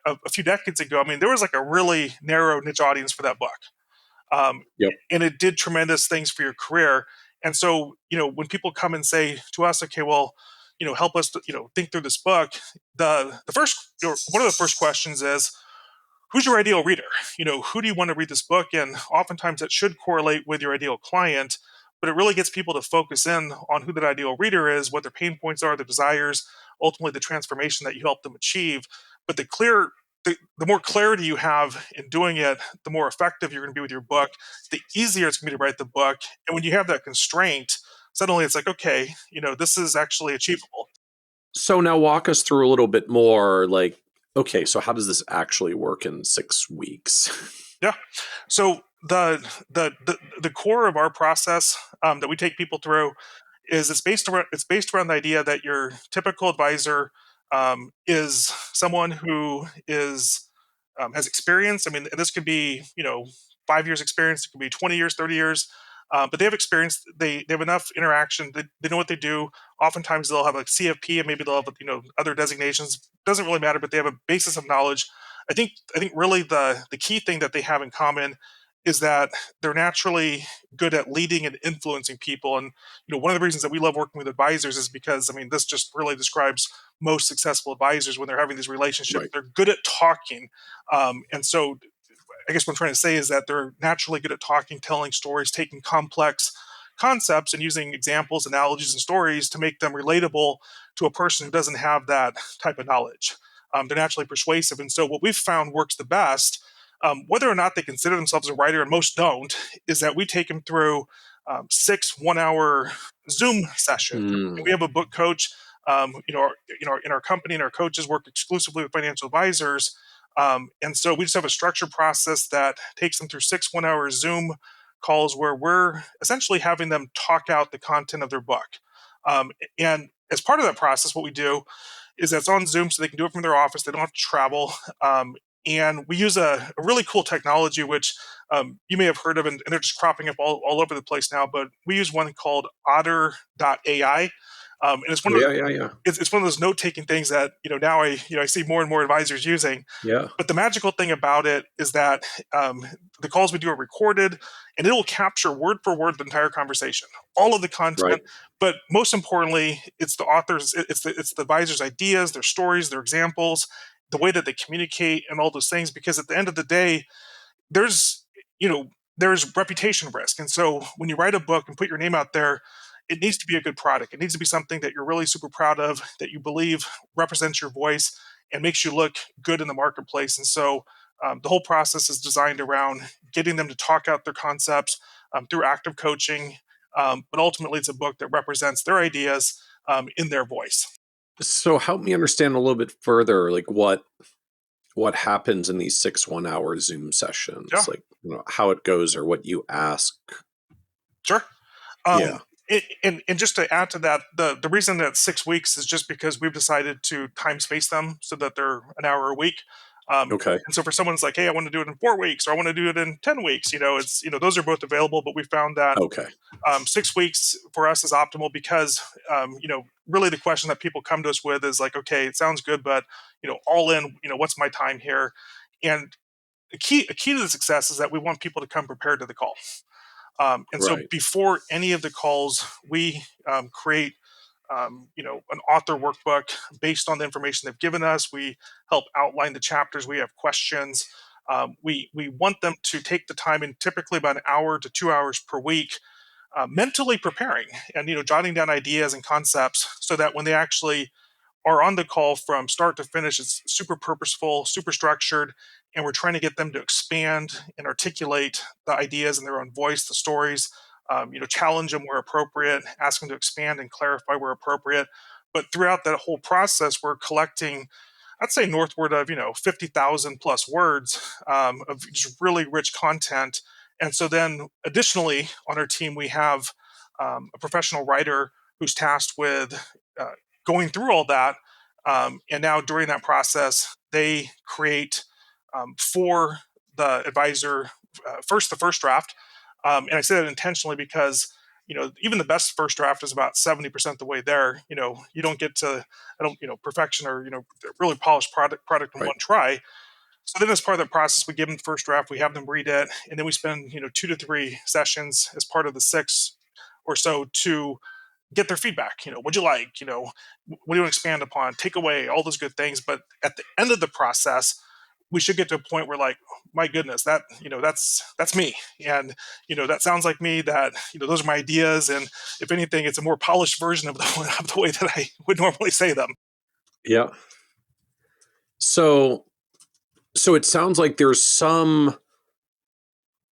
C: a few decades ago, I mean, there was like a really narrow niche audience for that book.
B: Yep.
C: And it did tremendous things for your career. And so, when people come and say to us, okay, well, help us to, think through this book, the first, one of the first questions is, who's your ideal reader? Who do you want to read this book? And oftentimes that should correlate with your ideal client, but it really gets people to focus in on who that ideal reader is, what their pain points are, their desires, ultimately the transformation that you help them achieve. But the more clarity you have in doing it, the more effective you're going to be with your book, the easier it's going to be to write the book. And when you have that constraint, suddenly it's like, okay, this is actually achievable.
B: So now walk us through a little bit more, like, okay, so how does this actually work in 6 weeks?
C: Yeah. So the core of our process that we take people through is it's based around the idea that your typical advisor is someone who is has experience. I mean, this could be 5 years experience, it could be 20 years, 30 years, but they have experience. They have enough interaction. They know what they do. Oftentimes they'll have a CFP and maybe they'll have other designations. Doesn't really matter, but they have a basis of knowledge. I think really the key thing that they have in common is that they're naturally good at leading and influencing people. And one of the reasons that we love working with advisors is because, I mean, this just really describes most successful advisors when they're having these relationships.
B: Right.
C: They're good at talking, and so I guess what I'm trying to say is that they're naturally good at talking, telling stories, taking complex concepts and using examples, analogies, and stories to make them relatable to a person who doesn't have that type of knowledge. They're naturally persuasive. And so, what we've found works the best, whether or not they consider themselves a writer, and most don't, is that we take them through 6 1-hour Zoom sessions. And we
B: Mm,
C: have a book coach. In our company, and our coaches work exclusively with financial advisors, and so we just have a structured process that takes them through 6 1-hour Zoom calls where we're essentially having them talk out the content of their book. And as part of that process, what we do is that's on Zoom so they can do it from their office. They don't have to travel. And we use a really cool technology, which you may have heard of, and they're just cropping up all over the place now. But we use one called Otter.ai. And it's one
B: oh,
C: of
B: yeah, yeah, yeah.
C: it's one of those note taking things that now I see more and more advisors using.
B: Yeah.
C: But the magical thing about it is that the calls we do are recorded, and it will capture word for word the entire conversation, all of the
B: Right.
C: content. But most importantly, it's the authors, it's the advisors' ideas, their stories, their examples, the way that they communicate, and all those things. Because at the end of the day, there's you know there's reputation risk, and so when you write a book and put your name out there, it needs to be a good product. It needs to be something that you're really super proud of, that you believe represents your voice and makes you look good in the marketplace. And so the whole process is designed around getting them to talk out their concepts through active coaching, but ultimately it's a book that represents their ideas in their voice.
B: So help me understand a little bit further, like what happens in these 6 1-hour Zoom
C: Yeah,
B: sessions, like how it goes or what you ask.
C: sure.
B: Yeah.
C: And just to add to that, the reason that 6 weeks is just because we've decided to time space them so that they're an hour a week.
B: Okay.
C: And so for someone's like, hey, I want to do it in 4 weeks, or I want to do it in 10 weeks, it's those are both available. But we found that
B: Okay.
C: 6 weeks for us is optimal because really the question that people come to us with is like, okay, it sounds good, but all in, what's my time here? And a key to the success is that we want people to come prepared to the call. And so
B: Right.
C: before any of the calls, we create, an author workbook based on the information they've given us. We help outline the chapters. We have questions. We want them to take the time, and typically about an hour to 2 hours per week, mentally preparing and jotting down ideas and concepts, so that when they actually are on the call from start to finish, it's super purposeful, super structured, and we're trying to get them to expand and articulate the ideas in their own voice, the stories. Challenge them where appropriate, ask them to expand and clarify where appropriate. But throughout that whole process, we're collecting, I'd say, northward of 50,000 plus words of just really rich content. And so then, additionally, on our team, we have a professional writer who's tasked with going through all that. And now, during that process, they create for the advisor first the first draft. And I say that intentionally because even the best first draft is about 70% the way there. You don't get to I don't perfection, or really polished product in
B: Right.
C: one try. So then, as part of the process, we give them the first draft, we have them read it, and then we spend 2 to 3 sessions as part of the six or so to get their feedback. What'd you like? What do you want to expand upon? Take away all those good things. But at the end of the process, we should get to a point where, like, my goodness, that's me, and that sounds like me. That those are my ideas, and if anything, it's a more polished version of the of the way that I would normally say them.
B: Yeah. So it sounds like there's some,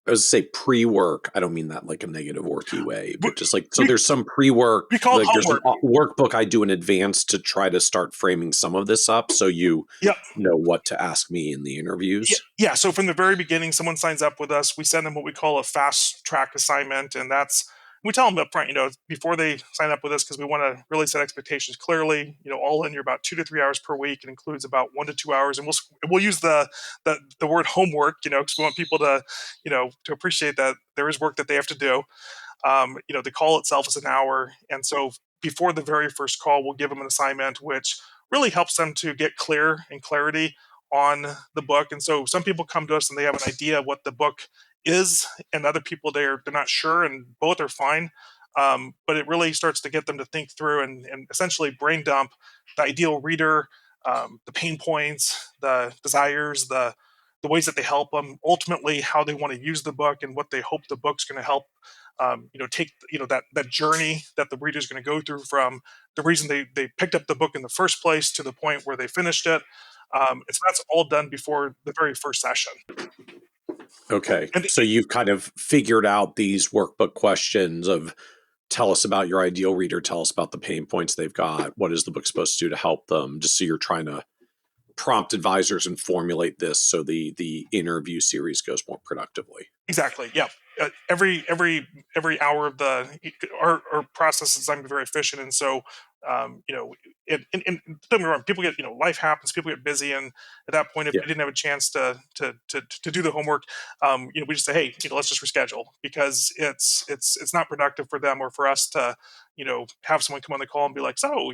B: I was say pre-work. I don't mean that like a negative worky way,
C: We,
B: but just like, so
C: we,
B: there's some pre-work,
C: we call it
B: like there's an
C: homework.
B: workbook I do in advance to try to start framing some of this up so you
C: Yep.
B: know what to ask me in the
C: Yeah,
B: interviews.
C: yeah. So from the very beginning, someone signs up with us. We send them what we call a fast track assignment, and that's we tell them up front, before they sign up with us, because we want to really set expectations clearly. All in, you're about 2 to 3 hours per week. It includes about 1 to 2 hours, and we'll use the word homework, because we want people to to appreciate that there is work that they have to do. The call itself is an hour, and so before the very first call, we'll give them an assignment which really helps them to get clear and clarity on the book. And so some people come to us and they have an idea of what the book is, and other people they're not sure, and both are fine. But it really starts to get them to think through and essentially brain dump the ideal reader, the pain points, the desires, the ways that they help them, ultimately how they want to use the book and what they hope the book's going to help take that journey that the reader is going to go through from the reason they picked up the book in the first place to the point where they finished it. And so that's all done before the very first session.
B: Okay.
C: And
B: So you've kind of figured out these workbook questions of tell us about your ideal reader, tell us about the pain points they've got, what is the book supposed to do to help them, just so you're trying to prompt advisors and formulate this so the interview series goes more productively.
C: exactly, yeah. Every hour of our process is designed to be very efficient, and so and don't get me wrong, people get life happens, people get busy, and at that point, if
B: Yeah.
C: they didn't have a chance to do the homework, we just say, hey, let's just reschedule, because it's not productive for them or for us to have someone come on the call and be like, so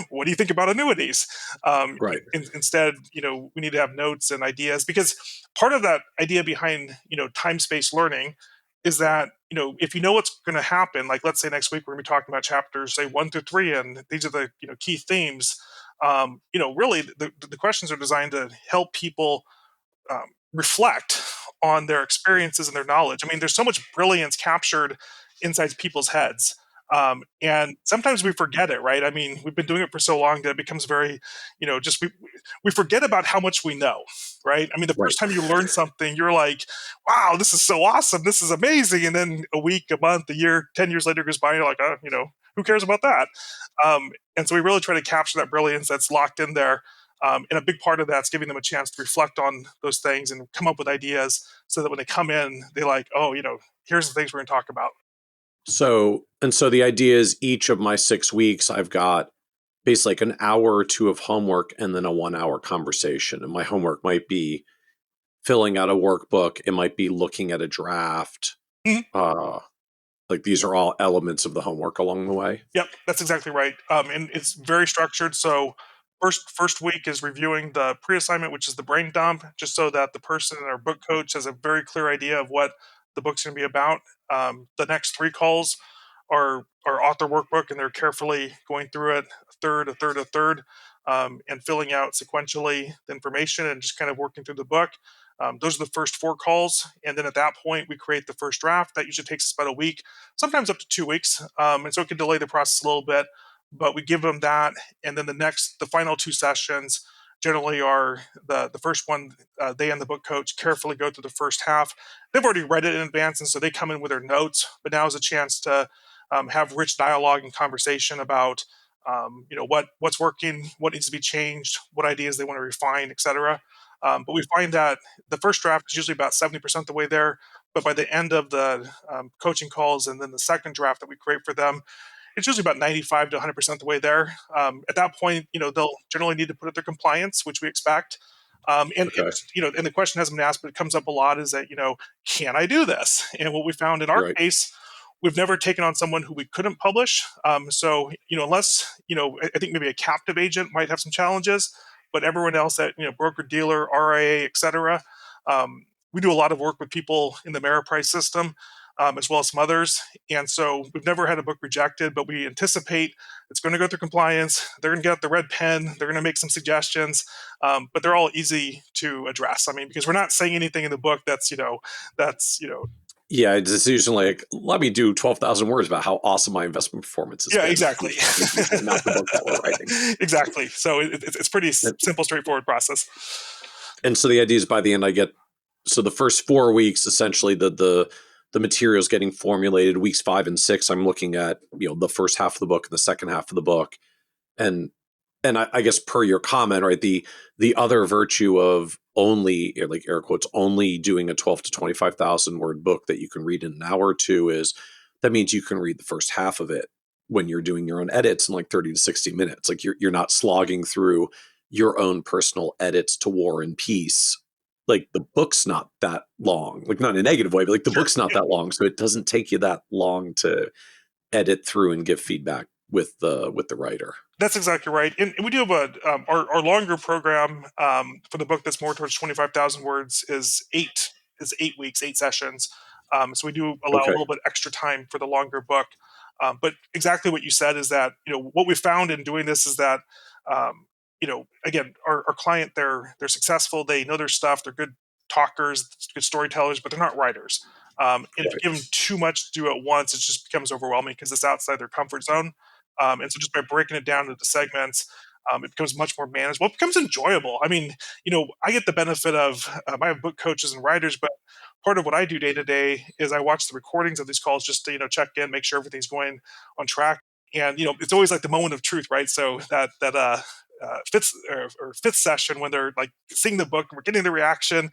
C: what do you think about annuities?
B: Right.
C: Instead, we need to have notes and ideas, because part of that idea behind time space learning is that if you know what's going to happen, like let's say next week we're going to be talking about chapters say 1 through 3, and these are the key themes. Really the questions are designed to help people reflect on their experiences and their knowledge. I mean, there's so much brilliance captured inside people's heads. And sometimes we forget it, right? I mean, we've been doing it for so long that it becomes very, just we forget about how much we know, right? I mean, the
B: Right.
C: first time you learn something, you're like, wow, this is so awesome. This is amazing. And then a week, a month, a year, 10 years later goes by, and you're like, oh, who cares about that? And so we really try to capture that brilliance that's locked in there. And a big part of that's giving them a chance to reflect on those things and come up with ideas, so that when they come in, they're like, oh, here's the things we're going to talk about.
B: So the idea is each of my 6 weeks, I've got basically like an hour or two of homework and then a 1 hour conversation. And my homework might be filling out a workbook. It might be looking at a draft.
C: Mhm.
B: Like these are all elements of the homework along the way.
C: Yep, that's exactly right. And it's very structured. So first week is reviewing the pre-assignment, which is the brain dump, just so that the person and our book coach has a very clear idea of what the book's going to be about. The next 3 calls are our author workbook, and they're carefully going through it, a third, and filling out sequentially the information and just kind of working through the book. Those are the first 4 calls, and then at that point, we create the first draft. That usually takes us about a week, sometimes up to 2 weeks, and so it can delay the process a little bit. But we give them that, and then the final 2 sessions generally are the first one. They and the book coach carefully go through the first half. They've already read it in advance, and so they come in with their notes. But now is a chance to have rich dialogue and conversation about what's working, what needs to be changed, what ideas they want to refine, etc. But we find that the first draft is usually about 70% the way there. But by the end of the coaching calls, and then the second draft that we create for them, it's usually about 95 to 100% the way there. At that point, they'll generally need to put up their compliance, which we expect.
B: Okay.
C: And the question hasn't been asked, but it comes up a lot, is that, can I do this? And what we found in our
B: Right.
C: case, we've never taken on someone who we couldn't publish. So, unless, I think maybe a captive agent might have some challenges, but everyone else at, broker dealer, RIA, et cetera, we do a lot of work with people in the Ameriprise system, as well as some others. And so we've never had a book rejected, but we anticipate it's going to go through compliance. They're going to get out the red pen. They're going to make some suggestions, but they're all easy to address. I mean, because we're not saying anything in the book that's
B: Yeah, it's usually like, let me do 12,000 words about how awesome my investment performance has
C: Yeah,
B: been.
C: exactly.
B: It's usually not the book that we're writing.
C: Exactly. So it's pretty simple, straightforward process.
B: And so the idea is by the end, so the first 4 weeks, essentially the material is getting formulated. Weeks 5 and 6, I'm looking at, the first half of the book and the second half of the book. And I guess per your comment, right, the other virtue of only, like air quotes, only doing a 12 to 25,000 word book that you can read in an hour or two is that means you can read the first half of it when you're doing your own edits in like 30 to 60 minutes. Like you're not slogging through your own personal edits to War and Peace. Like the book's not that long, like not in a negative way, but like the
C: Sure.
B: book's not that long. So it doesn't take you that long to edit through and give feedback with the writer.
C: That's exactly right. And we do have our longer program for the book that's more towards 25,000 words is 8 weeks, 8 sessions. So we do allow a
B: Okay.
C: little bit extra time for the longer book. But exactly what you said is that, what we found in doing this is that, again, our client, they're successful. They know their stuff. They're good talkers, good storytellers, but they're not writers. And if you
B: Right.
C: give them too much to do at once, it just becomes overwhelming because it's outside their comfort zone. And so just by breaking it down into segments, it becomes much more manageable. It becomes enjoyable. I mean, I get the benefit of I have book coaches and writers, but part of what I do day to day is I watch the recordings of these calls just to check in, make sure everything's going on track. And it's always like the moment of truth, right? So fifth session when they're like seeing the book and we're getting the reaction,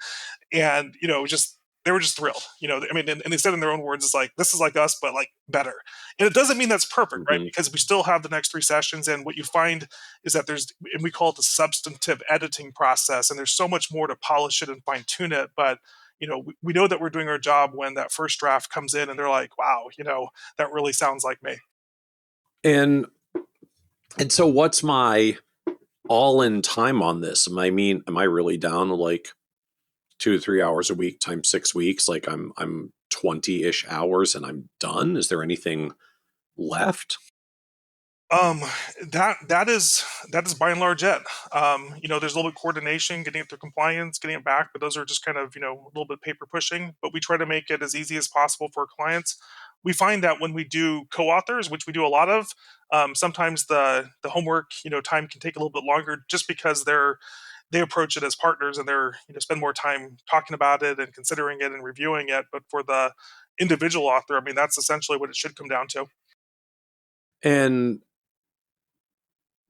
C: and just they were just thrilled. I mean, and they said in their own words, it's like, this is like us but like better. And it doesn't mean that's perfect, right?
B: Mhm.
C: Because we still have the next 3 sessions, and what you find is that and we call it the substantive editing process, and there's so much more to polish it and fine tune it. But we know that we're doing our job when that first draft comes in and they're like, wow, that really sounds like me.
B: And so what's my all in time on this? Am I really down to like 2 to 3 hours a week times 6 weeks? Like I'm 20-ish hours and I'm done. Is there anything left?
C: Um, that is by and large it. There's a little bit of coordination, getting it through compliance, getting it back, but those are just kind of a little bit paper pushing. But we try to make it as easy as possible for our clients. We find that when we do co-authors, which we do a lot of, sometimes the homework time can take a little bit longer, just because they approach it as partners and they're spend more time talking about it and considering it and reviewing it. But for the individual author, I mean, that's essentially what it should come down to.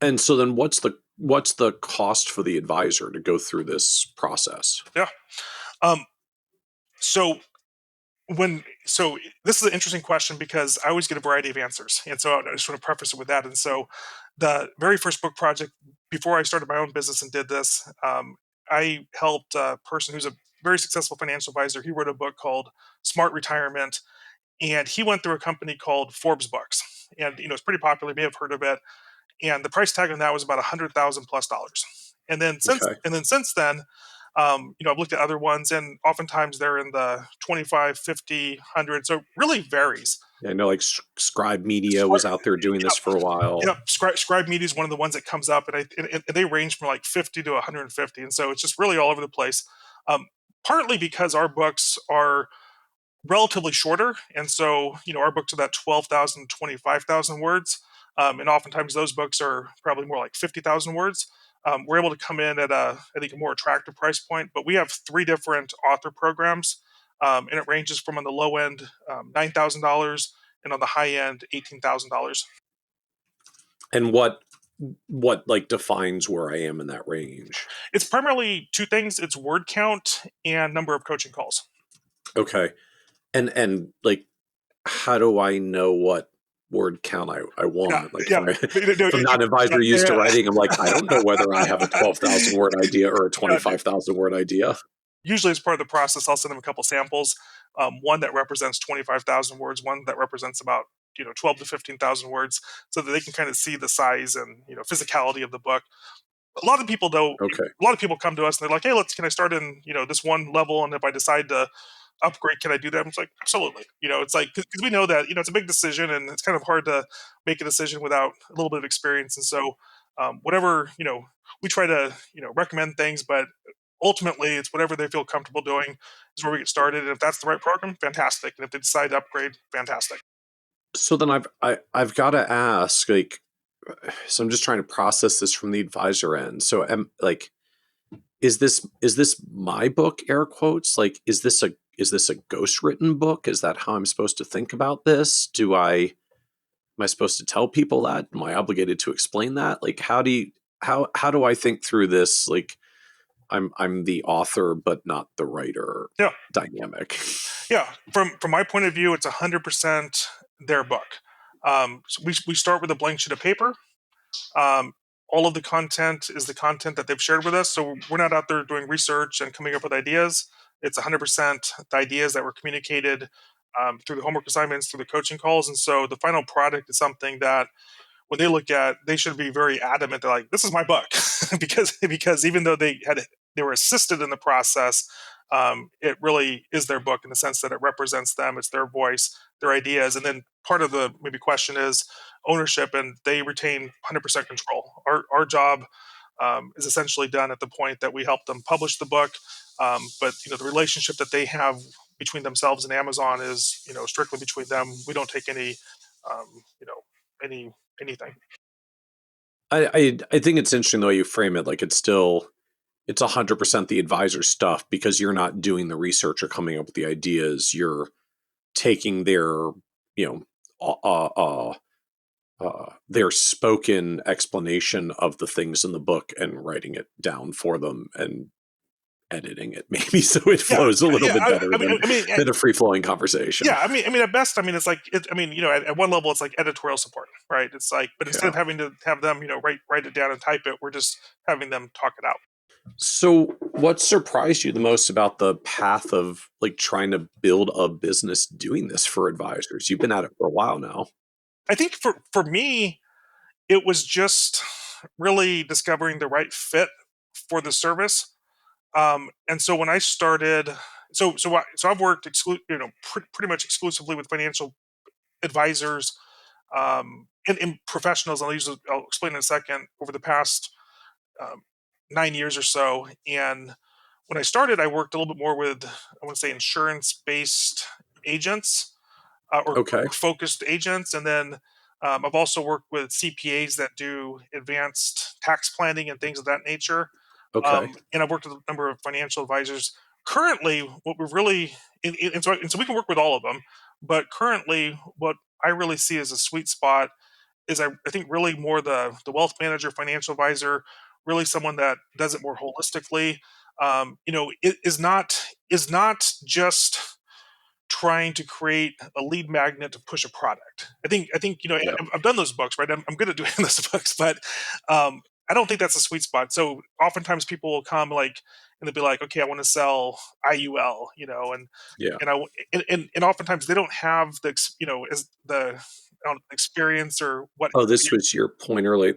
B: And so then what's the cost for the advisor to go through this process?
C: Yeah. Um, so so this is an interesting question because I always get a variety of answers, and so I just want to preface it with that. And so the very first book project, before I started my own business and did this, I helped a person who's a very successful financial advisor. He wrote a book called Smart Retirement, and he went through a company called Forbes Books, and it's pretty popular. You may have heard of it, and the price tag on that was about $100,000 plus. And then
B: Okay.
C: since then, I've looked at other ones, and oftentimes they're in the 25, 50, 100. So it really varies.
B: I know like Scribe Media was out there doing this for a while.
C: Scribe Media is one of the ones that comes up, and they range from like 50 to 150, and so it's just really all over the place. Um, Partly because our books are relatively shorter, and so our books are that 12,000, 25,000 words, and oftentimes those books are probably more like 50,000 words. We're able to come in at I think a more attractive price point, but we have three different author programs, and it ranges from on the low end $9,000 and on the high end $18,000.
B: And what like defines where I am in that range?
C: It's primarily two things: it's word count and number of coaching calls.
B: Okay. And like how do I know what word count I
C: Yeah,
B: want? Like
C: yeah.
B: if I'm not an advisor used to
C: Yeah.
B: writing, I'm like, I don't know whether I have a 12,000 word idea or a
C: Yeah.
B: 25,000 word idea.
C: Usually, as part of the process, I'll send them a couple samples. One that represents 25,000 words, one that represents about 12 to 15,000 words, so that they can kind of see the size and physicality of the book. A lot of people though,
B: Okay.
C: a lot of people come to us and they're like, "Hey, can I start in this one level? And if I decide to upgrade, can I do that?" I'm like, absolutely. It's like, because we know that it's a big decision and it's kind of hard to make a decision without a little bit of experience. And so, whatever we try to recommend things, but ultimately, it's whatever they feel comfortable doing is where we get started. And if that's the right program, fantastic. And if they decide to upgrade, fantastic.
B: So then I've got to ask, like, so I'm just trying to process this from the advisor end. So am like, is this my book, air quotes? Like, is this a ghost written book? Is that how I'm supposed to think about this? Am I supposed to tell people that? Am I obligated to explain that? Like, how do I think through this? Like, I'm the author but not the writer
C: Yeah.
B: dynamic.
C: Yeah. From my point of view, it's 100% their book. So we start with a blank sheet of paper. Um, all of the content is the content that they've shared with us. So we're not out there doing research and coming up with ideas. It's 100% the ideas that were communicated through the homework assignments, through the coaching calls. And so the final product is something that when they look at, they should be very adamant. They're like, "This is my book," because even though they were assisted in the process, it really is their book in the sense that it represents them. It's their voice, their ideas, and then part of the maybe question is ownership, and they retain 100% control. Our job is essentially done at the point that we help them publish the book, but the relationship that they have between themselves and Amazon is strictly between them. We don't take any um, you know any anything.
B: I think it's interesting the way you frame it. Like, it's 100% the advisor stuff because you're not doing the research or coming up with the ideas. You're taking you their spoken explanation of the things in the book and writing it down for them and editing it maybe so it
C: Yeah,
B: flows a little
C: yeah.
B: bit better
C: I mean,
B: than a free flowing conversation.
C: yeah. I mean, at best, I mean, it's like, at one level, it's like editorial support, right? It's like, but instead
B: Yeah.
C: of having to have them, write it down and type it, we're just having them talk it out.
B: So what surprised you the most about the path of like trying to build a business doing this for advisors? You've been at it for a while now.
C: I think for me, it was just really discovering the right fit for the service. And so when I started, so I've worked pretty much exclusively with financial advisors and professionals. I'll explain in a second over the past um, 9 years or so. And when I started, I worked a little bit more with, I want to say, insurance based agents
B: Okay.
C: or focused agents. And then I've also worked with CPAs that do advanced tax planning and things of that nature.
B: Okay.
C: And I've worked with a number of financial advisors. Currently, what we're really, and so we can work with all of them, but currently, what I really see as a sweet spot is I think really more the wealth manager, financial advisor, really someone that does it more holistically. It is not just trying to create a lead magnet to push a product. I think
B: Yeah.
C: I've done those books, right? I'm good at doing those books, but I don't think that's a sweet spot. So oftentimes people will come like and they'll be like, okay, I want to sell IUL,
B: Yeah.
C: and and oftentimes they don't have as the experience or what.
B: Oh, this was your point earlier.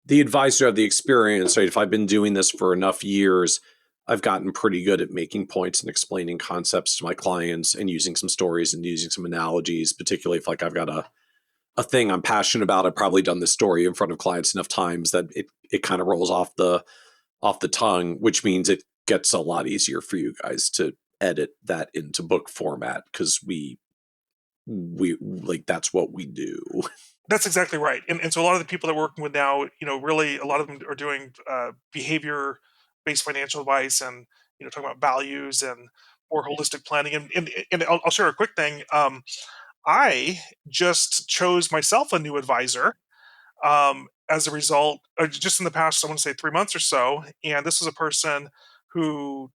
B: The advisor of the experience, right? If I've been doing this for enough years, I've gotten pretty good at making points and explaining concepts to my clients and using some stories and using some analogies, particularly if like I've got a thing I'm passionate about. I've probably done this story in front of clients enough times that it kind of rolls off the tongue, which means it gets a lot easier for you guys to edit that into book format because we like that's what we do.
C: That's exactly right. And so a lot of the people that we're working with now, really a lot of them are doing behavior based financial advice and, talking about values and more holistic planning. And I'll share a quick thing. I just chose myself a new advisor as a result, just in the past, I want to say 3 months or so. And this was a person who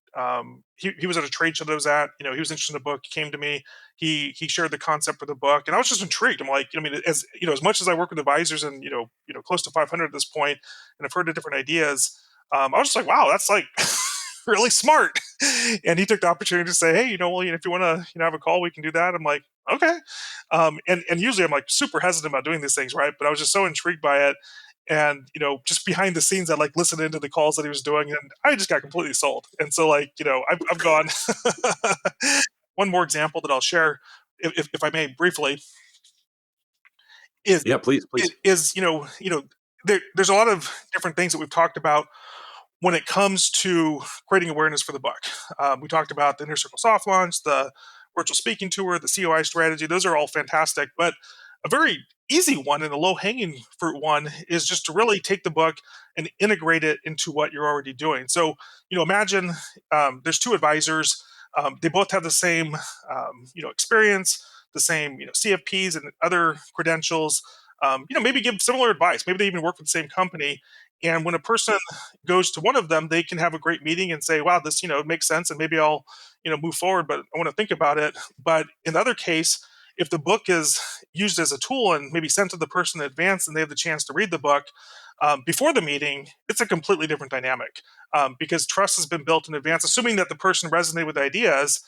C: he was at a trade show that I was at. He was interested in the book. He came to me. He shared the concept of the book, and I was just intrigued. I'm like, as much as I work with advisors and close to 500 at this point, and I've heard of different ideas, I was just like, wow, that's like really smart. And he took the opportunity to say, hey, if you want to, have a call, we can do that. I'm like, okay. And usually I'm like super hesitant about doing these things, right? But I was just so intrigued by it. And, just behind the scenes, I like listened into the calls that he was doing and I just got completely sold. And so like, I've gone, one more example that I'll share, if I may briefly, is,
B: Yeah, please.
C: there's a lot of different things that we've talked about. when it comes to creating awareness for the book. We talked about the Inner Circle soft launch, the virtual speaking tour, the COI strategy. Those are all fantastic. But a very easy one and a low hanging fruit one is just to really take the book and integrate it into what you're already doing. So, imagine there's two advisors. They both have the same, experience, the same, CFPs and other credentials. Maybe give similar advice. Maybe they even work for the same company. And when a person goes to one of them, they can have a great meeting and say, "Wow, this makes sense," and maybe I'll move forward, but I want to think about it. But in the other case, if the book is used as a tool and maybe sent to the person in advance, and they have the chance to read the book before the meeting, it's a completely different dynamic because trust has been built in advance, assuming that the person resonated with ideas.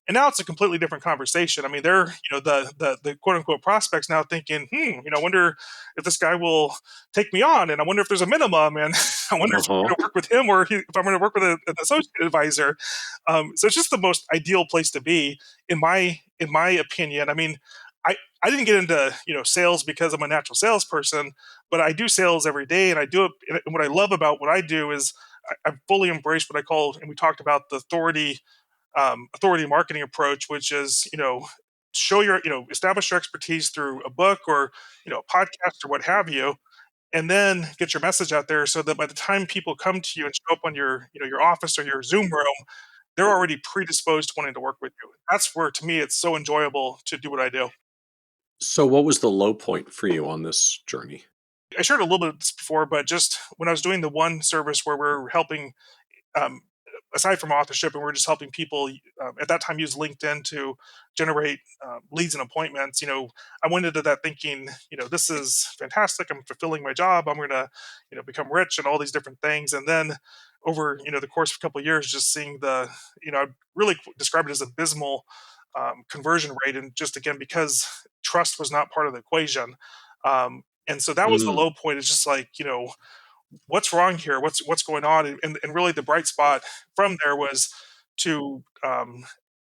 C: And now it's a completely different conversation. I mean, they're, the quote unquote prospects now thinking, I wonder if this guy will take me on, and I wonder if there's a minimum, and I wonder if I'm
B: Uh-huh.
C: going to work with him or if I'm going to work with an associate advisor. So it's just the most ideal place to be, in my opinion. I mean, I didn't get into sales because I'm a natural salesperson, but I do sales every day, and I do it. And what I love about what I do is I've fully embraced what I call, and we talked about the authority marketing approach, which is show your establish your expertise through a book or a podcast or what have you, and then get your message out there so that by the time people come to you and show up on your office or your Zoom room, they're already predisposed to wanting to work with you. That's where, to me, it's so enjoyable to do what I do.
B: So what was the low point for you on this journey?
C: I shared a little bit of this before, but just when I was doing the one service where we're helping, um, aside from authorship, and we're just helping people at that time use LinkedIn to generate leads and appointments. I went into that thinking, this is fantastic. I'm fulfilling my job. I'm going to, become rich and all these different things. And then over, the course of a couple of years, just seeing I really describe it as abysmal conversion rate. And just again, because trust was not part of the equation. And so that was the
B: Mm.
C: low point. It's just like, what's wrong here? What's going on? And really the bright spot from there was to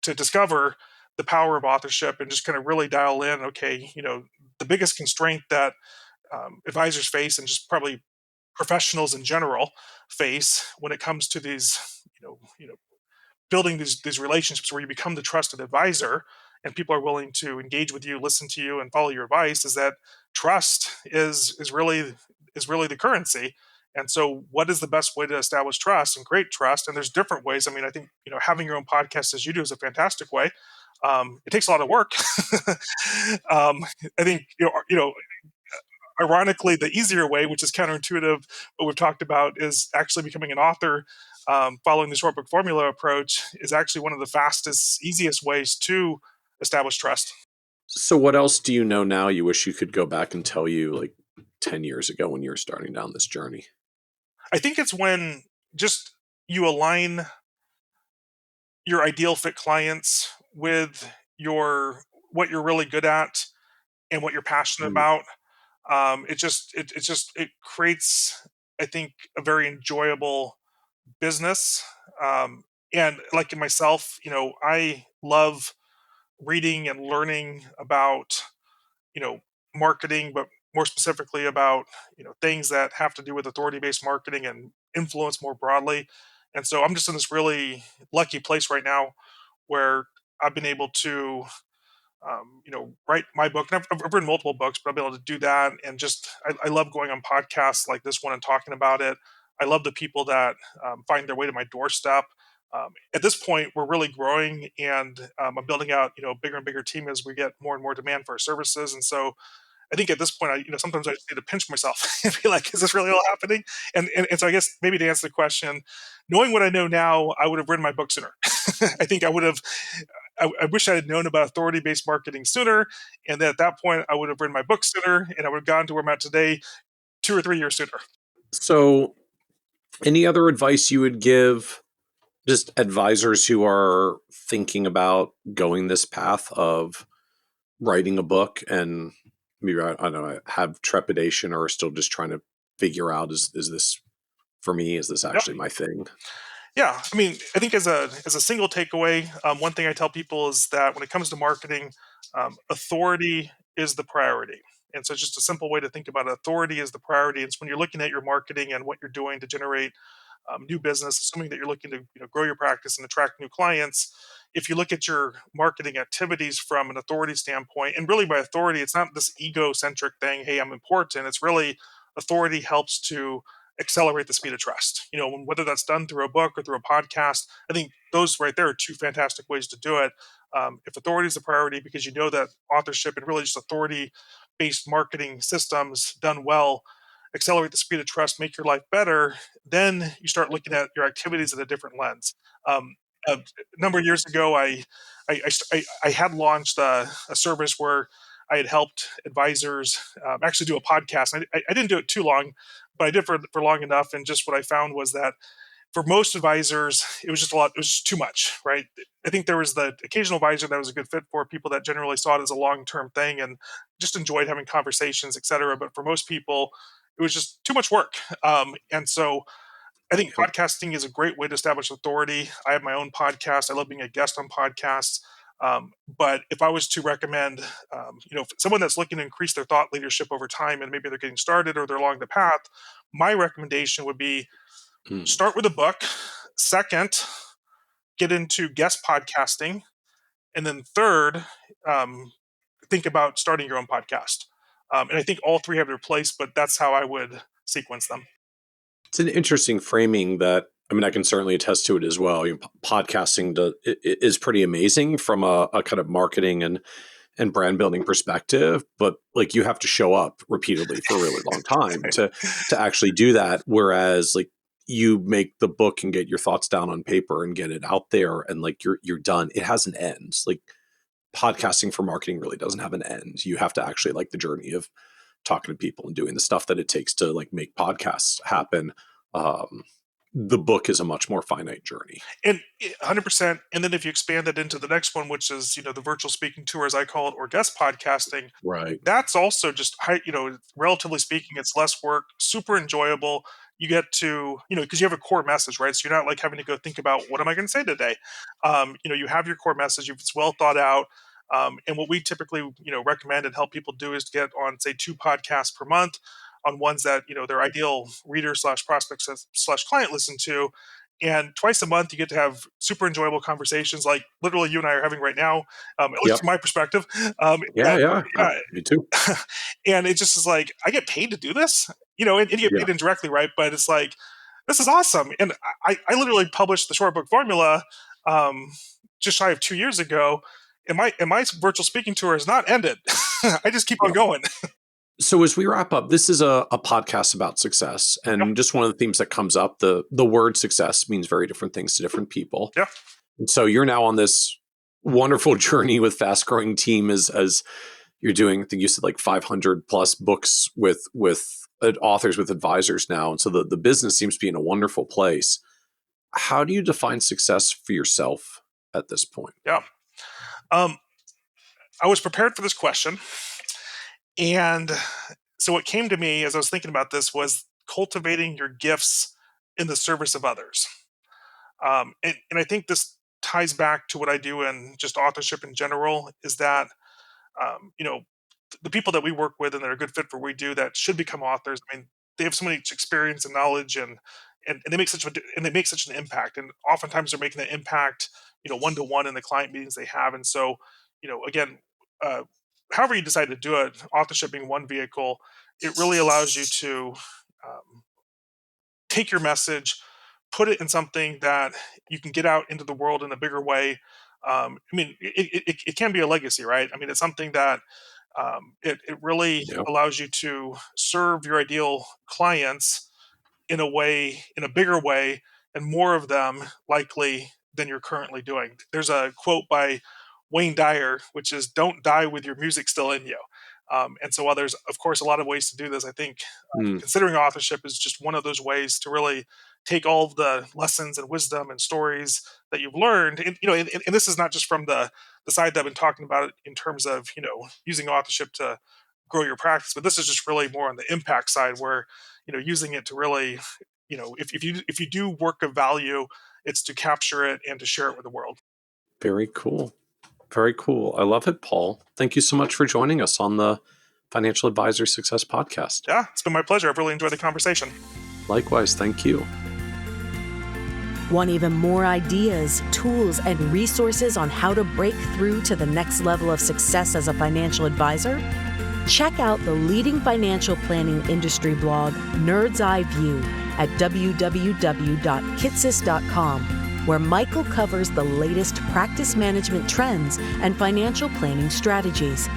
C: to discover the power of authorship and just kind of really dial in. Okay, the biggest constraint that advisors face, and just probably professionals in general face when it comes to these, building these relationships where you become the trusted advisor and people are willing to engage with you, listen to you, and follow your advice, is that trust is really the currency. And so what is the best way to establish trust and create trust? And there's different ways. I mean, I think having your own podcast as you do is a fantastic way. It takes a lot of work. I think ironically, the easier way, which is counterintuitive, what we've talked about, is actually becoming an author. Following the short book formula approach is actually one of the fastest, easiest ways to establish trust.
B: So what else do you know now you wish you could go back and tell you like 10 years ago when you were starting down this journey?
C: I think it's when just you align your ideal fit clients with your what you're really good at and what you're passionate
B: Mm.
C: about. It creates, I think, a very enjoyable business. And like in myself, I love reading and learning about, you know, marketing, but more specifically about, things that have to do with authority based marketing and influence more broadly. And so I'm just in this really lucky place right now where I've been able to write my book. And I've written multiple books, but I've been able to do that. And just, I love going on podcasts like this one and talking about it. I love the people that find their way to my doorstep. At this point, we're really growing, and I'm building out, a bigger and bigger team as we get more and more demand for our services. And so I think at this point, sometimes I just need to pinch myself and be like, is this really all happening? And so I guess maybe to answer the question, knowing what I know now, I would have written my book sooner. I think I would have I wish I had known about authority based marketing sooner. And then at that point, I would have written my book sooner, and I would have gotten to where I'm at today 2 or 3 years sooner.
B: So any other advice you would give just advisors who are thinking about going this path of writing a book and maybe I don't know, have trepidation or are still just trying to figure out is this for me? Is this
C: Yep.
B: actually my thing?
C: Yeah. I mean, I think as a single takeaway, one thing I tell people is that when it comes to marketing, authority is the priority. And so, just a simple way to think about it, authority is the priority. It's when you're looking at your marketing and what you're doing to generate new business, assuming that you're looking to grow your practice and attract new clients. If you look at your marketing activities from an authority standpoint, and really by authority, it's not this egocentric thing, hey, I'm important. It's really authority helps to accelerate the speed of trust. Whether that's done through a book or through a podcast, I think those right there are two fantastic ways to do it. If authority is a priority, because you know that authorship and really just authority based marketing systems done well accelerate the speed of trust, make your life better, then you start looking at your activities at a different lens. Um, a number of years ago, I had launched a service where I had helped advisors actually do a podcast. I didn't do it too long, but I did for long enough. And just what I found was that for most advisors, it was just a lot. It was just too much, right? I think there was the occasional advisor that was a good fit for people that generally saw it as a long-term thing and just enjoyed having conversations, et cetera. But for most people, it was just too much work. And so I think
B: Yep.
C: podcasting is a great way to establish authority. I have my own podcast. I love being a guest on podcasts. But if I was to recommend, someone that's looking to increase their thought leadership over time and maybe they're getting started or they're along the path, my recommendation would be
B: Mm.
C: start with a book. Second, get into guest podcasting. And then third, um, think about starting your own podcast. And I think all three have their place, but that's how I would sequence them.
B: It's an interesting framing that, I mean, I can certainly attest to it as well. Podcasting is pretty amazing from a kind of marketing and brand building perspective, but like you have to show up repeatedly for a really long time to actually do that. Whereas like you make the book and get your thoughts down on paper and get it out there and like you're done. It has an end. Like podcasting for marketing really doesn't have an end. You have to actually like the journey of talking to people and doing the stuff that it takes to like make podcasts happen. Um, the book is a much more finite journey.
C: And 100%. And then if you expand that into the next one, which is, the virtual speaking tour, as I call it, or guest podcasting,
B: Right.
C: that's also just relatively speaking, it's less work, super enjoyable. You get to, because you have a core message, right? So you're not like having to go think about what am I going to say today. You have your core message, it's well thought out. And what we typically, recommend and help people do is to get on, say, 2 podcasts per month on ones that, their ideal reader slash prospect slash client listen to. And twice a month, you get to have super enjoyable conversations like literally you and I are having right now, at least
B: Yep.
C: from my perspective.
B: Yeah.
C: And,
B: Yeah.
C: yeah,
B: Me too.
C: and it just is like, I get paid to do this, and you get
B: Yeah.
C: paid indirectly, right? But it's like, this is awesome. And I literally published the short book formula just shy of 2 years ago. And my virtual speaking tour has not ended. I just keep on going.
B: So as we wrap up, this is a podcast about success.
C: Yeah.
B: And just one of the themes that comes up, the word success means very different things to different people.
C: Yeah.
B: And so you're now on this wonderful journey with fast growing team as you're doing, I think you said like 500 plus books with authors, with advisors now. And so the business seems to be in a wonderful place. How do you define success for yourself at this point?
C: Yeah. I was prepared for this question. And so what came to me as I was thinking about this was cultivating your gifts in the service of others. And I think this ties back to what I do in just authorship in general is that, um, you know, the people that we work with and that are a good fit for what we do that should become authors. I mean, they have so much experience and knowledge and they make such an impact. And oftentimes they're making an impact, one to one in the client meetings they have. And so, again, uh, however you decide to do it, authorship being one vehicle, it really allows you to um, take your message, put it in something that you can get out into the world in a bigger way. I mean, it can be a legacy, right? I mean, it's something that it really
B: Yeah.
C: allows you to serve your ideal clients in a way, in a bigger way, and more of them likely than you're currently doing. There's a quote by Wayne Dyer, which is "Don't die with your music still in you." And so, while there's of course a lot of ways to do this, I think
B: Mm.
C: considering authorship is just one of those ways to really take all of the lessons and wisdom and stories that you've learned. And this is not just from the side that I've been talking about it in terms of using authorship to grow your practice, but this is just really more on the impact side where using it to really if you do work of value, it's to capture it and to share it with the world.
B: Very cool. Very cool. I love it, Paul. Thank you so much for joining us on the Financial Advisor Success Podcast.
C: Yeah, it's been my pleasure. I've really enjoyed the conversation.
B: Likewise, thank you.
A: Want even more ideas, tools, and resources on how to break through to the next level of success as a financial advisor? Check out the leading financial planning industry blog, Nerd's Eye View, at www.kitsis.com, where Michael covers the latest practice management trends and financial planning strategies.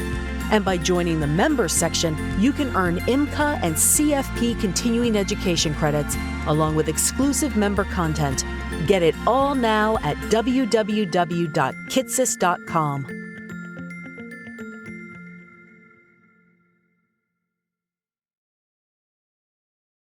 A: And by joining the members section, you can earn IMCA and CFP continuing education credits, along with exclusive member content. Get it all now at www.kitsis.com.